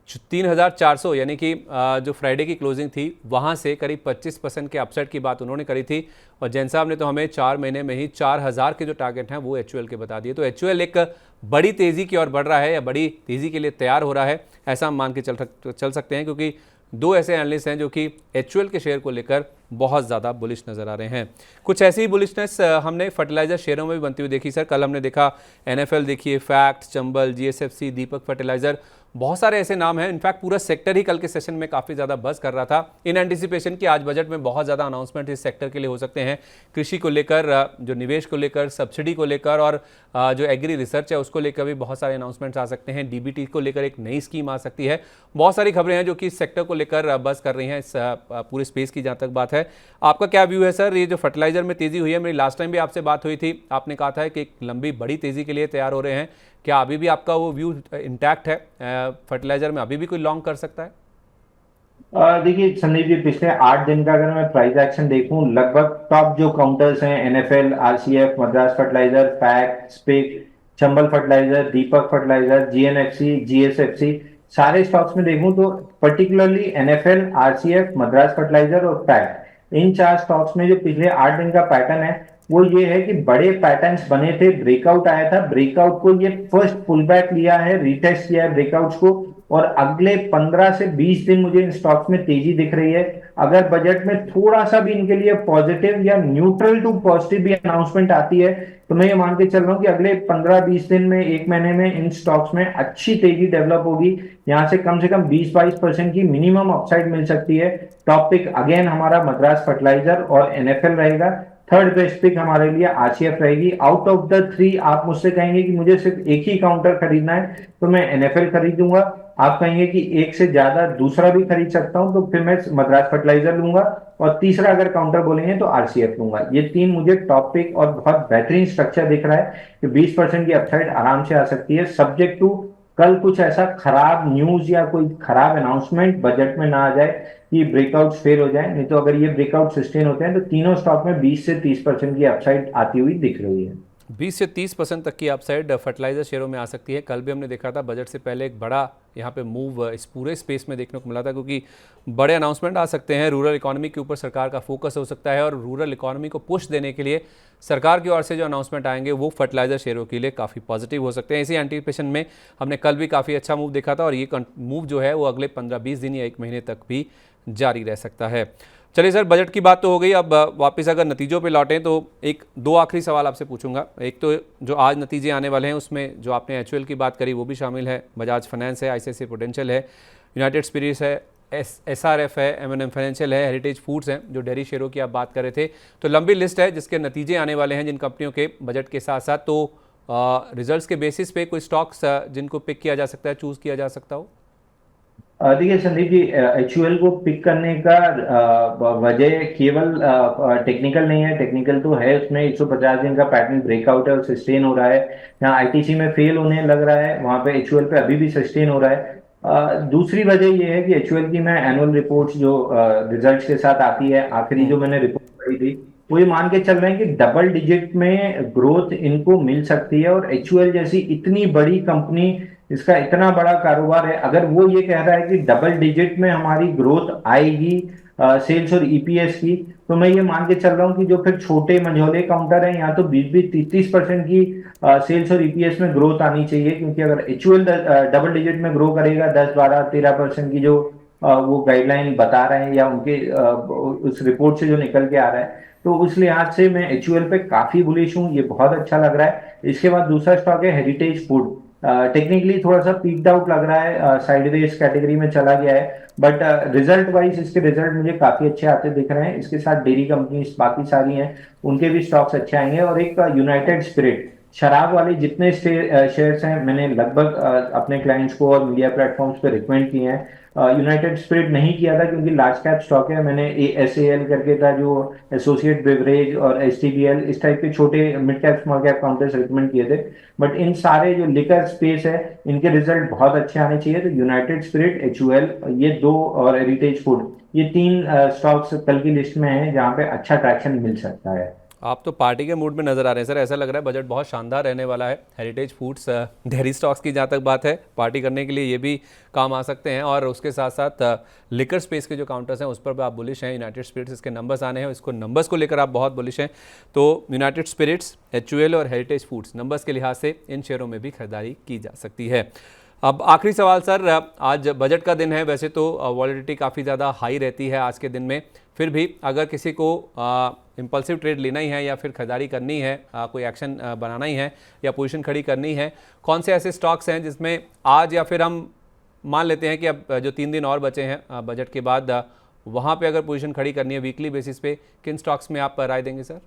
S1: 3400 यानी कि जो फ्राइडे की क्लोजिंग थी वहाँ से करीब 25% के अपसाइड की बात उन्होंने करी थी। और जैन साहब ने तो हमें 4 महीने में ही 4000 के जो टारगेट हैं वो एचयूएल के बता दिए। तो एचयूएल एक बड़ी तेज़ी की ओर बढ़ रहा है या बड़ी तेज़ी के लिए तैयार हो रहा है, ऐसा हम मान के चल सकते हैं, क्योंकि दो ऐसे एनालिस्ट हैं जो कि एचयूएल के शेयर को लेकर बहुत ज़्यादा बुलिश नज़र आ रहे हैं। कुछ ऐसी ही बुलिशनेस हमने फर्टिलाइजर शेयरों में भी बनती हुई देखी सर। कल हमने देखा एनएफएल देखिए, फैक्ट, चंबल, जीएसएफसी, दीपक फर्टिलाइजर, बहुत सारे ऐसे नाम हैं। इनफैक्ट पूरा सेक्टर ही कल के सेशन में काफ़ी ज़्यादा बज़ कर रहा था इन एंटिसिपेशन कि आज बजट में बहुत ज़्यादा अनाउंसमेंट इस सेक्टर के लिए हो सकते हैं। कृषि को लेकर, जो निवेश को लेकर, सब्सिडी को लेकर और जो एग्री रिसर्च है उसको लेकर भी बहुत सारे अनाउंसमेंट्स आ सकते हैं। डीबीटी को लेकर एक नई स्कीम आ सकती है। बहुत सारी खबरें हैं जो कि इस सेक्टर को लेकर बज़ कर रही हैं इस पूरे स्पेस की जहाँ तक बात है। आपका क्या व्यू है सर? ये जो फर्टिलाइजर में तेज़ी हुई है, मेरी लास्ट टाइम भी आपसे बात हुई थी, आपने कहा था कि एक लंबी बड़ी तेज़ी के लिए तैयार हो रहे हैं। क्या अभी भी आपका वो व्यू इंटैक्ट है? फर्टिलाइजर में अभी भी कोई लॉन्ग कर सकता है?
S2: देखिए संदीप जी, पिछले 8 दिन का अगर मैं प्राइस एक्शन देखूं, लगभग टॉप जो काउंटर्स हैं NFL, RCF, Madras fertilizer, FACT, SPIC, Chambal fertilizer, Deepak fertilizer, GNFC, GSFC, सारे स्टॉक्स में देखूं तो particularly NFL, RCF, Madras fertilizer और फैक्ट, इन 4 स्टॉक्स में जो पिछले 8 दिन का पैटर्न है वो ये है कि बड़े पैटर्न्स बने थे, ब्रेकआउट आया था, ब्रेकआउट को ये फर्स्ट पुल बैक लिया है, रिटेस्ट किया है ब्रेकआउट्स को, और अगले 15 से 20 दिन मुझे इन स्टॉक्स में तेजी दिख रही है। अगर बजट में थोड़ा सा भी इनके लिए पॉजिटिव या न्यूट्रल टू पॉजिटिव भी अनाउंसमेंट आती है तो मैं ये मान के चल रहा हूँ कि अगले 15-20 दिन में, 1 महीने में इन स्टॉक्स में अच्छी तेजी डेवलप होगी। यहाँ से कम 20-22% की मिनिमम अपसाइड मिल सकती है। टॉप पिक अगेन हमारा मद्रास फर्टिलाइजर और एनएफएल रहेगा। थर्ड बेस्ट पिक हमारे लिए आरसीएफ रहेगी। आउट ऑफ द 3 आप मुझसे कहेंगे कि मुझे सिर्फ एक ही काउंटर खरीदना है तो मैं एनएफएल खरीदूंगा। आप कहेंगे कि एक से ज्यादा दूसरा भी खरीद सकता हूं तो फिर मैं मद्रास फर्टिलाइजर लूंगा, और तीसरा अगर काउंटर बोलेंगे तो आरसीएफ लूंगा। ये 3 मुझे टॉप पिक और बहुत बेहतरीन स्ट्रक्चर दिख रहा है कि 20% की अपसाइड आराम से आ सकती है, सब्जेक्ट टू कल कुछ ऐसा खराब न्यूज या कोई खराब अनाउंसमेंट बजट में ना आ जाए कि ब्रेकआउट फेल हो जाए। नहीं तो अगर ये ब्रेकआउट सस्टेन होते हैं तो तीनों स्टॉक में 20 से 30% की अपसाइड आती हुई दिख रही है।
S1: 20 से 30% तक की अपसाइड फर्टिलाइजर शेयरों में आ सकती है। कल भी हमने देखा था बजट से पहले एक बड़ा यहाँ पे मूव इस पूरे स्पेस में देखने को मिला था, क्योंकि बड़े अनाउंसमेंट आ सकते हैं। रूरल इकोनॉमी के ऊपर सरकार का फोकस हो सकता है और रूरल इकोनॉमी को पुश देने के लिए सरकार की ओर से जो अनाउंसमेंट आएंगे वो फर्टिलाइजर शेयरों के लिए काफ़ी पॉजिटिव हो सकते हैं। इसी एंटीसिपेशन में हमने कल भी काफ़ी अच्छा मूव देखा था और ये मूव जो है वो अगले 15-20 दिन या 1 महीने तक भी जारी रह सकता है। चलिए सर, बजट की बात तो हो गई। अब वापस अगर नतीजों पे लौटें तो दो आखिरी सवाल आपसे पूछूंगा। एक तो जो आज नतीजे आने वाले हैं उसमें जो आपने एचयूएल की बात करी वो भी शामिल है, बजाज फाइनेंस है, आईसीआईसीआई प्रूडेंशियल है, यूनाइटेड स्पिरिट्स है, एसआरएफ है, एमएनएम फाइनेंशियल है, हेरिटेज फूड्स हैं, जो डेयरी शेयरों की आप बात कर रहे थे। तो लंबी लिस्ट है जिसके नतीजे आने वाले हैं जिन कंपनियों के बजट के साथ साथ। तो रिजल्ट्स के बेसिस पे कोई स्टॉक्स जिनको पिक किया जा सकता है, चूज किया जा सकता हो?
S2: देखिए संदीप जी, एचयूएल को पिक करने का वजह केवल टेक्निकल नहीं है। टेक्निकल तो है, उसमें 150 दिन का पैटर्न ब्रेकआउट है और सस्टेन हो रहा है। यहाँ आईटीसी में फेल होने लग रहा है, वहां पे एचयूएल पे अभी भी सस्टेन हो रहा है। दूसरी वजह यह है कि एचयूएल की मैं एनुअल रिपोर्ट्स जो रिजल्ट्स के साथ आती है, आखिरी जो मैंने रिपोर्ट पढ़ी थी, वो ये मान के चल रहे हैं कि डबल डिजिट में ग्रोथ इनको मिल सकती है। और एचयूएल जैसी इतनी बड़ी कंपनी, इसका इतना बड़ा कारोबार है, अगर वो ये कह रहा है कि डबल डिजिट में हमारी ग्रोथ आएगी सेल्स और ईपीएस की, तो मैं ये मान के चल रहा हूँ कि जो फिर छोटे मंझोले काउंटर हैं यहाँ तो 20-30% की सेल्स और ईपीएस में ग्रोथ आनी चाहिए। क्योंकि अगर एचयूएल डबल डिजिट में ग्रो करेगा, 10-12-13% की जो वो गाइडलाइन बता रहे हैं या उनके उस रिपोर्ट से जो निकल के आ रहा है, तो उस लिहाज से मैं एचयूएल पे काफी बुलिश हूँ। ये बहुत अच्छा लग रहा है। इसके बाद दूसरा स्टॉक है हेरिटेज फूड। टेक्निकली थोड़ा सा पीक्ड आउट लग रहा है, साइडवेज कैटेगरी में चला गया है, बट रिजल्ट वाइज इसके रिजल्ट मुझे काफी अच्छे आते दिख रहे हैं। इसके साथ डेयरी कंपनीज बाकी सारी हैं, उनके भी स्टॉक्स अच्छे आएंगे। और एक यूनाइटेड स्पिरिट, शराब वाले जितने शेयर्स हैं मैंने लगभग अपने क्लाइंट्स को और मीडिया प्लेटफॉर्म्स पे रिकमेंड किए हैं। यूनाइटेड स्पिरिट नहीं किया था क्योंकि लार्ज कैप स्टॉक है। मैंने एएसएएल करके था जो एसोसिएट बेवरेज और एचटीबीएल, इस टाइप के छोटे mid cap small cap counters recommend किए थे। बट इन सारे जो लिकर स्पेस है इनके रिजल्ट बहुत अच्छे आने चाहिए। तो यूनाइटेड स्पिरिट, एचयूएल, ये 2 और हेरिटेज फूड, ये 3 स्टॉक्स कल की लिस्ट में हैं जहां पे अच्छा ट्रैक्शन मिल सकता है।
S1: आप तो पार्टी के मूड में नजर आ रहे हैं सर। ऐसा लग रहा है बजट बहुत शानदार रहने वाला है। हेरिटेज फूड्स, डेयरी स्टॉक्स की जहाँ तक बात है, पार्टी करने के लिए ये भी काम आ सकते हैं। और उसके साथ साथ लिकर स्पेस के जो काउंटर्स हैं उस पर भी आप बुलिश हैं। यूनाइटेड स्पिरिट्स, इसके नंबर्स आने हैं, इसको नंबर्स को लेकर आप बहुत बुलिश हैं। तो यूनाइटेड स्पिरिट्स, एचयूएल और हेरिटेज फूड्स, नंबर्स के लिहाज से इन शेयरों में भी खरीदारी की जा सकती है। अब आखिरी सवाल सर, आज बजट का दिन है, वैसे तो वॉलेटिलिटी काफ़ी ज़्यादा हाई रहती है आज के दिन में, फिर भी अगर किसी को इम्पल्सिव ट्रेड लेना ही है या फिर खरीदारी करनी है, कोई एक्शन बनाना ही है या पोजीशन खड़ी करनी है, कौन से ऐसे स्टॉक्स हैं जिसमें आज, या फिर हम मान लेते हैं कि अब जो 3 दिन और बचे हैं बजट के बाद, वहाँ पे अगर पोजीशन खड़ी करनी है वीकली बेसिस पे, किन स्टॉक्स में आप राय देंगे सर?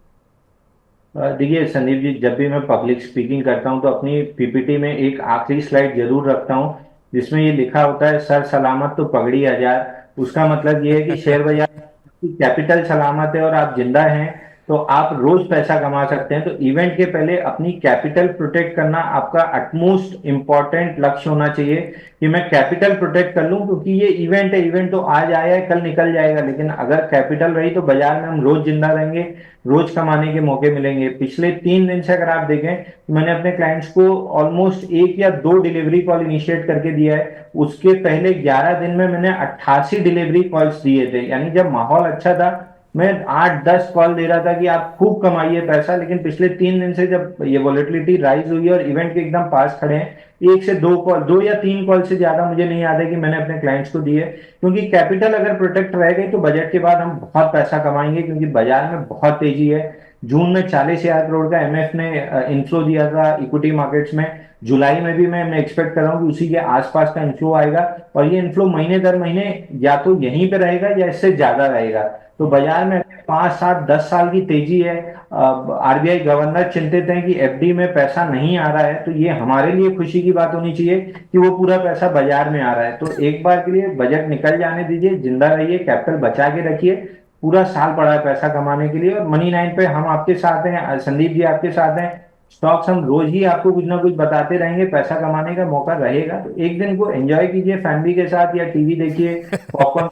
S2: देखिए संदीप जी, जब भी मैं पब्लिक स्पीकिंग करता हूं तो अपनी पीपीटी में एक आखिरी स्लाइड जरूर रखता हूं, जिसमें ये लिखा होता है, सर सलामत तो पगड़ी हजार। उसका मतलब ये है कि शेयर बाजार की कैपिटल सलामत है और आप जिंदा हैं तो आप रोज पैसा कमा सकते हैं। तो इवेंट के पहले अपनी कैपिटल प्रोटेक्ट करना आपका अटमोस्ट इम्पॉर्टेंट लक्ष्य होना चाहिए कि मैं कैपिटल प्रोटेक्ट कर लूं, क्योंकि ये इवेंट है, इवेंट तो आज आया है कल निकल जाएगा, लेकिन अगर कैपिटल रही तो बाजार में हम रोज जिंदा रहेंगे, रोज कमाने के मौके मिलेंगे। पिछले 3 दिन से अगर आप देखें तो मैंने अपने क्लाइंट्स को ऑलमोस्ट 1 या 2 डिलीवरी कॉल इनिशिएट करके दिया है। उसके पहले 11 दिन में मैंने 88 डिलीवरी कॉल्स दिए थे, यानी जब माहौल अच्छा था मैं 8-10 कॉल दे रहा था कि आप खूब कमाइए पैसा। लेकिन पिछले 3 दिन से जब ये वॉलेटिलिटी राइज हुई है और इवेंट के एकदम पास खड़े हैं, 1 से 2 कॉल, 2 या 3 कॉल से ज्यादा मुझे नहीं याद है कि मैंने अपने क्लाइंट्स को दिए, क्योंकि कैपिटल अगर प्रोटेक्ट रह गई तो बजट के बाद हम बहुत पैसा कमाएंगे, क्योंकि बाजार में बहुत तेजी है। जून में 40,000 करोड़ का एमएफ ने इन्फ्लो दिया था इक्विटी मार्केट्स में। जुलाई में भी मैं एक्सपेक्ट कर रहा हूँ कि उसी के आसपास का इन्फ्लो आएगा, और ये इन्फ्लो महीने दर महीने या तो यहीं पे रहेगा या इससे ज्यादा रहेगा। तो बाजार में 5, 7, 10 साल की तेजी है। आरबीआई गवर्नर चिंतित हैं कि एफडी में पैसा नहीं आ रहा है, तो ये हमारे लिए खुशी की बात होनी चाहिए कि वो पूरा पैसा बाजार में आ रहा है। तो एक बार के लिए बजट निकल जाने दीजिए, जिंदा रहिए, कैपिटल बचा के रखिए, पूरा साल पड़ा है पैसा कमाने के लिए। और मनी 9 पे हम आपके साथ हैं, संदीप जी आपके साथ हैं। स्टॉक्स हम रोज ही आपको कुछ ना कुछ बताते रहेंगे, पैसा कमाने का मौका रहेगा तो एक दिन को एंजॉय कीजिए फैमिली के साथ, या टीवी देखिए, पॉपकॉर्न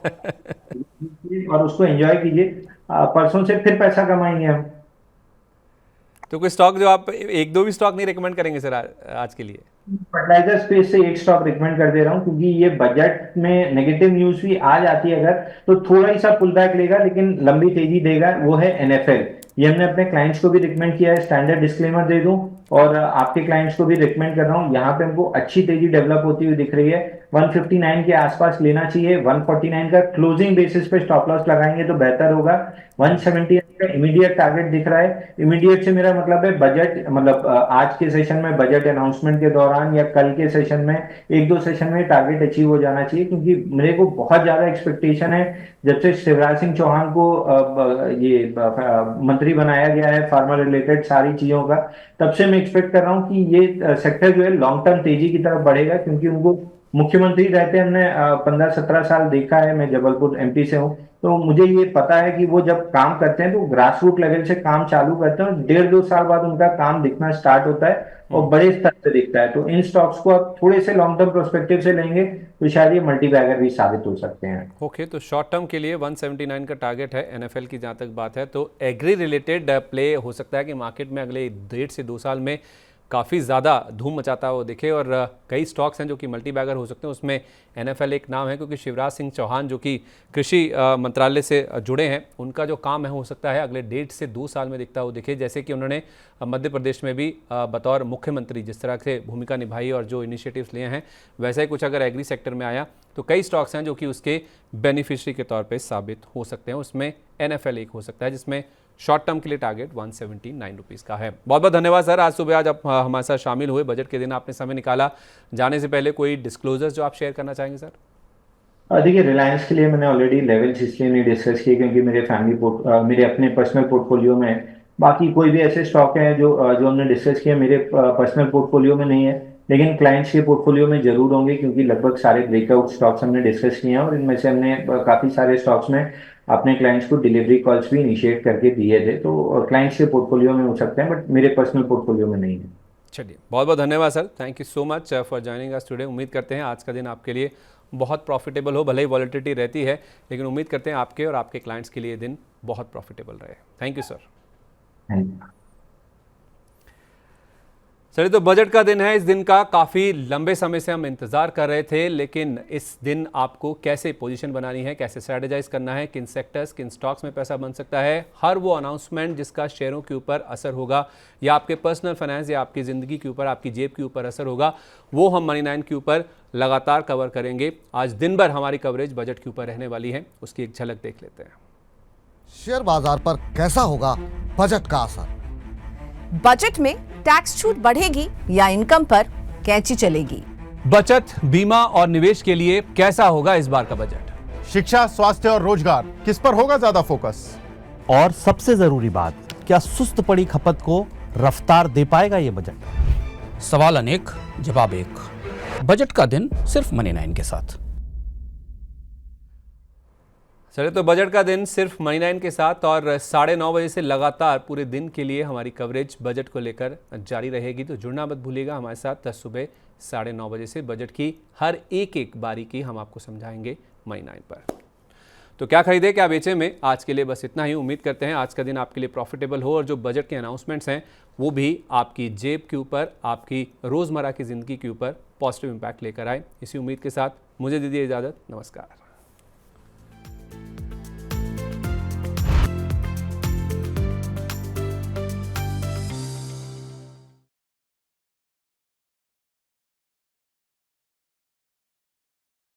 S2: और उसको एंजॉय कीजिए। परसों से फिर पैसा कमाएंगे हम।
S1: तो कोई स्टॉक जो आप एक दो भी स्टॉक नहीं रिकमेंड करेंगे सर आज के लिए?
S2: फर्टिलाइजर स्पेस से एक स्टॉक रिकमेंड कर दे रहा हूँ, क्योंकि ये बजट में नेगेटिव न्यूज भी आ जाती है अगर, तो थोड़ा ही सा पुल बैक लेगा लेकिन लंबी तेजी देगा, वो है एनएफएल। ये हमने अपने क्लाइंट्स को भी रिकमेंड किया है, स्टैंडर्ड डिस्क्लेमर दे दूं, और आपके क्लाइंट्स को भी रिकमेंड कर रहा हूँ। यहाँ पे हमको अच्छी तेजी डेवलप होती हुई दिख रही है, 159 के आसपास लेना चाहिए। 149 का क्लोजिंग बेसिस पे स्टॉप लॉस लगाएंगे तो बेहतर होगा। 170 का इमीडिएट टारगेट दिख रहा है। इमीडिएट से मेरा मतलब है बजट, मतलब आज के सेशन में बजट अनाउंसमेंट के दौरान या कल के सेशन में, 1-2 सेशन में टारगेट अचीव हो जाना चाहिए, क्योंकि मेरे को बहुत ज्यादा एक्सपेक्टेशन है। जब से शिवराज सिंह चौहान को ये मंत्री बनाया गया है फार्मा रिलेटेड सारी चीजों का, तब से मैं एक्सपेक्ट कर रहा हूँ कि ये सेक्टर जो है लॉन्ग टर्म तेजी की तरफ बढ़ेगा, क्योंकि उनको मुख्यमंत्री रहते हमने 15-17 साल देखा है। मैं जबलपुर एमपी से हूँ, तो मुझे ये पता है कि वो जब काम करते हैं तो ग्रास रूट लेवल से काम चालू करते हैं और 1.5-2 साल बाद उनका काम दिखना स्टार्ट होता है और बड़े स्तर से दिखता है। तो इन स्टॉक्स को आप थोड़े से लॉन्ग टर्म प्रोस्पेक्टिव से लेंगे तो शायद ये मल्टीबैगर भी साबित हो सकते हैं।
S1: ओके, तो शॉर्ट टर्म के लिए 179 का टारगेट है एनएफएल की। जहाँ तक बात है तो एग्री रिलेटेड प्ले हो सकता है कि मार्केट में अगले 1.5 से 2 साल में काफ़ी ज़्यादा धूम मचाता हुआ दिखे, और कई स्टॉक्स हैं जो कि मल्टी बैगर हो सकते हैं, उसमें एनएफएल एक नाम है, क्योंकि शिवराज सिंह चौहान जो कि कृषि मंत्रालय से जुड़े हैं, उनका जो काम है हो सकता है अगले 1.5 से 2 साल में दिखता हुआ दिखे। जैसे कि उन्होंने मध्य प्रदेश में भी बतौर मुख्यमंत्री जिस तरह से भूमिका निभाई और जो इनिशिएटिव्स लिए हैं, वैसा ही कुछ अगर एग्री सेक्टर में आया तो कई स्टॉक्स हैं जो कि उसके बेनिफिशियरी के तौर पे साबित हो सकते हैं। उसमें एनएफएल एक हो सकता है, जिसमें शॉर्ट टर्म के लिए टारगेट 179 रुपीज़ का है। बहुत बहुत धन्यवाद सर, आज सुबह आज आप हमारे साथ शामिल हुए, बजट के दिन आपने समय निकाला। जाने से पहले कोई डिस्क्लोजर्स जो आप शेयर करना चाहेंगे सर?
S2: देखिए रिलायंस के लिए मैंने ऑलरेडी लेवल्स इसलिए नहीं डिस्कस किए क्योंकि मेरे अपने पर्सनल पोर्टफोलियो में है। बाकी कोई भी ऐसे स्टॉक हैं जो हमने डिस्कस किए मेरे पर्सनल पोर्टफोलियो में नहीं है, लेकिन क्लाइंट्स के पोर्टफोलियो में जरूर होंगे, क्योंकि लगभग सारे ब्रेकआउट स्टॉक्स हमने डिस्कस किए हैं और इनमें से हमने काफी सारे स्टॉक्स में अपने क्लाइंट्स को डिलीवरी कॉल्स भी इनिशिएट करके दिए थे। तो क्लाइंट्स के पोर्टफोलियो में हो सकते हैं, बट मेरे पर्सनल पोर्टफोलियो में नहीं है।
S1: चलिए, बहुत बहुत धन्यवाद sir, thank you so much for joining us today. उम्मीद करते हैं आज का दिन आपके लिए बहुत प्रॉफिटेबल हो, भले ही वॉलेटिलिटी रहती है, लेकिन उम्मीद करते हैं आपके और आपके क्लाइंट्स के लिए दिन बहुत प्रॉफिटेबल रहे। Thank you sir.
S2: Thank you.
S1: चलिए, तो बजट का दिन है। इस दिन का काफ़ी लंबे समय से हम इंतज़ार कर रहे थे, लेकिन इस दिन आपको कैसे पोजीशन बनानी है, कैसे स्ट्रेटेजाइज करना है, किन सेक्टर्स, किन स्टॉक्स में पैसा बन सकता है, हर वो अनाउंसमेंट जिसका शेयरों के ऊपर असर होगा या आपके पर्सनल फाइनेंस या आपकी ज़िंदगी के ऊपर, आपकी जेब के ऊपर असर होगा, वो हम मनी 9 के ऊपर लगातार कवर करेंगे। आज दिन भर हमारी कवरेज बजट के ऊपर रहने वाली है, उसकी एक झलक देख लेते हैं।
S3: शेयर बाजार पर कैसा होगा बजट का असर?
S4: बजट में टैक्स छूट बढ़ेगी या इनकम पर कैंची चलेगी?
S1: बचत, बीमा और निवेश के लिए कैसा होगा इस बार का बजट?
S5: शिक्षा, स्वास्थ्य और रोजगार, किस पर होगा ज्यादा फोकस?
S6: और सबसे जरूरी बात, क्या सुस्त पड़ी खपत को रफ्तार दे पाएगा ये बजट?
S7: सवाल अनेक, जवाब एक। बजट का दिन सिर्फ मनी 9 के साथ।
S1: चलिए, तो बजट का दिन सिर्फ मनी 9 के साथ और 9:30 बजे से लगातार पूरे दिन के लिए हमारी कवरेज बजट को लेकर जारी रहेगी। तो जुड़ना मत भूलिएगा हमारे साथ। सुबह 9:30 बजे से बजट की हर एक बारीकी हम आपको समझाएंगे मनी 9 पर। तो क्या खरीदे, क्या बेचे में आज के लिए बस इतना ही। उम्मीद करते हैं आज का दिन आपके लिए प्रॉफिटेबल हो और जो बजट के अनाउंसमेंट्स हैं वो भी आपकी जेब के ऊपर, आपकी रोज़मर्रा की ज़िंदगी के ऊपर पॉजिटिव इम्पैक्ट लेकर आए। इसी उम्मीद के साथ मुझे दीजिए इजाज़त। नमस्कार।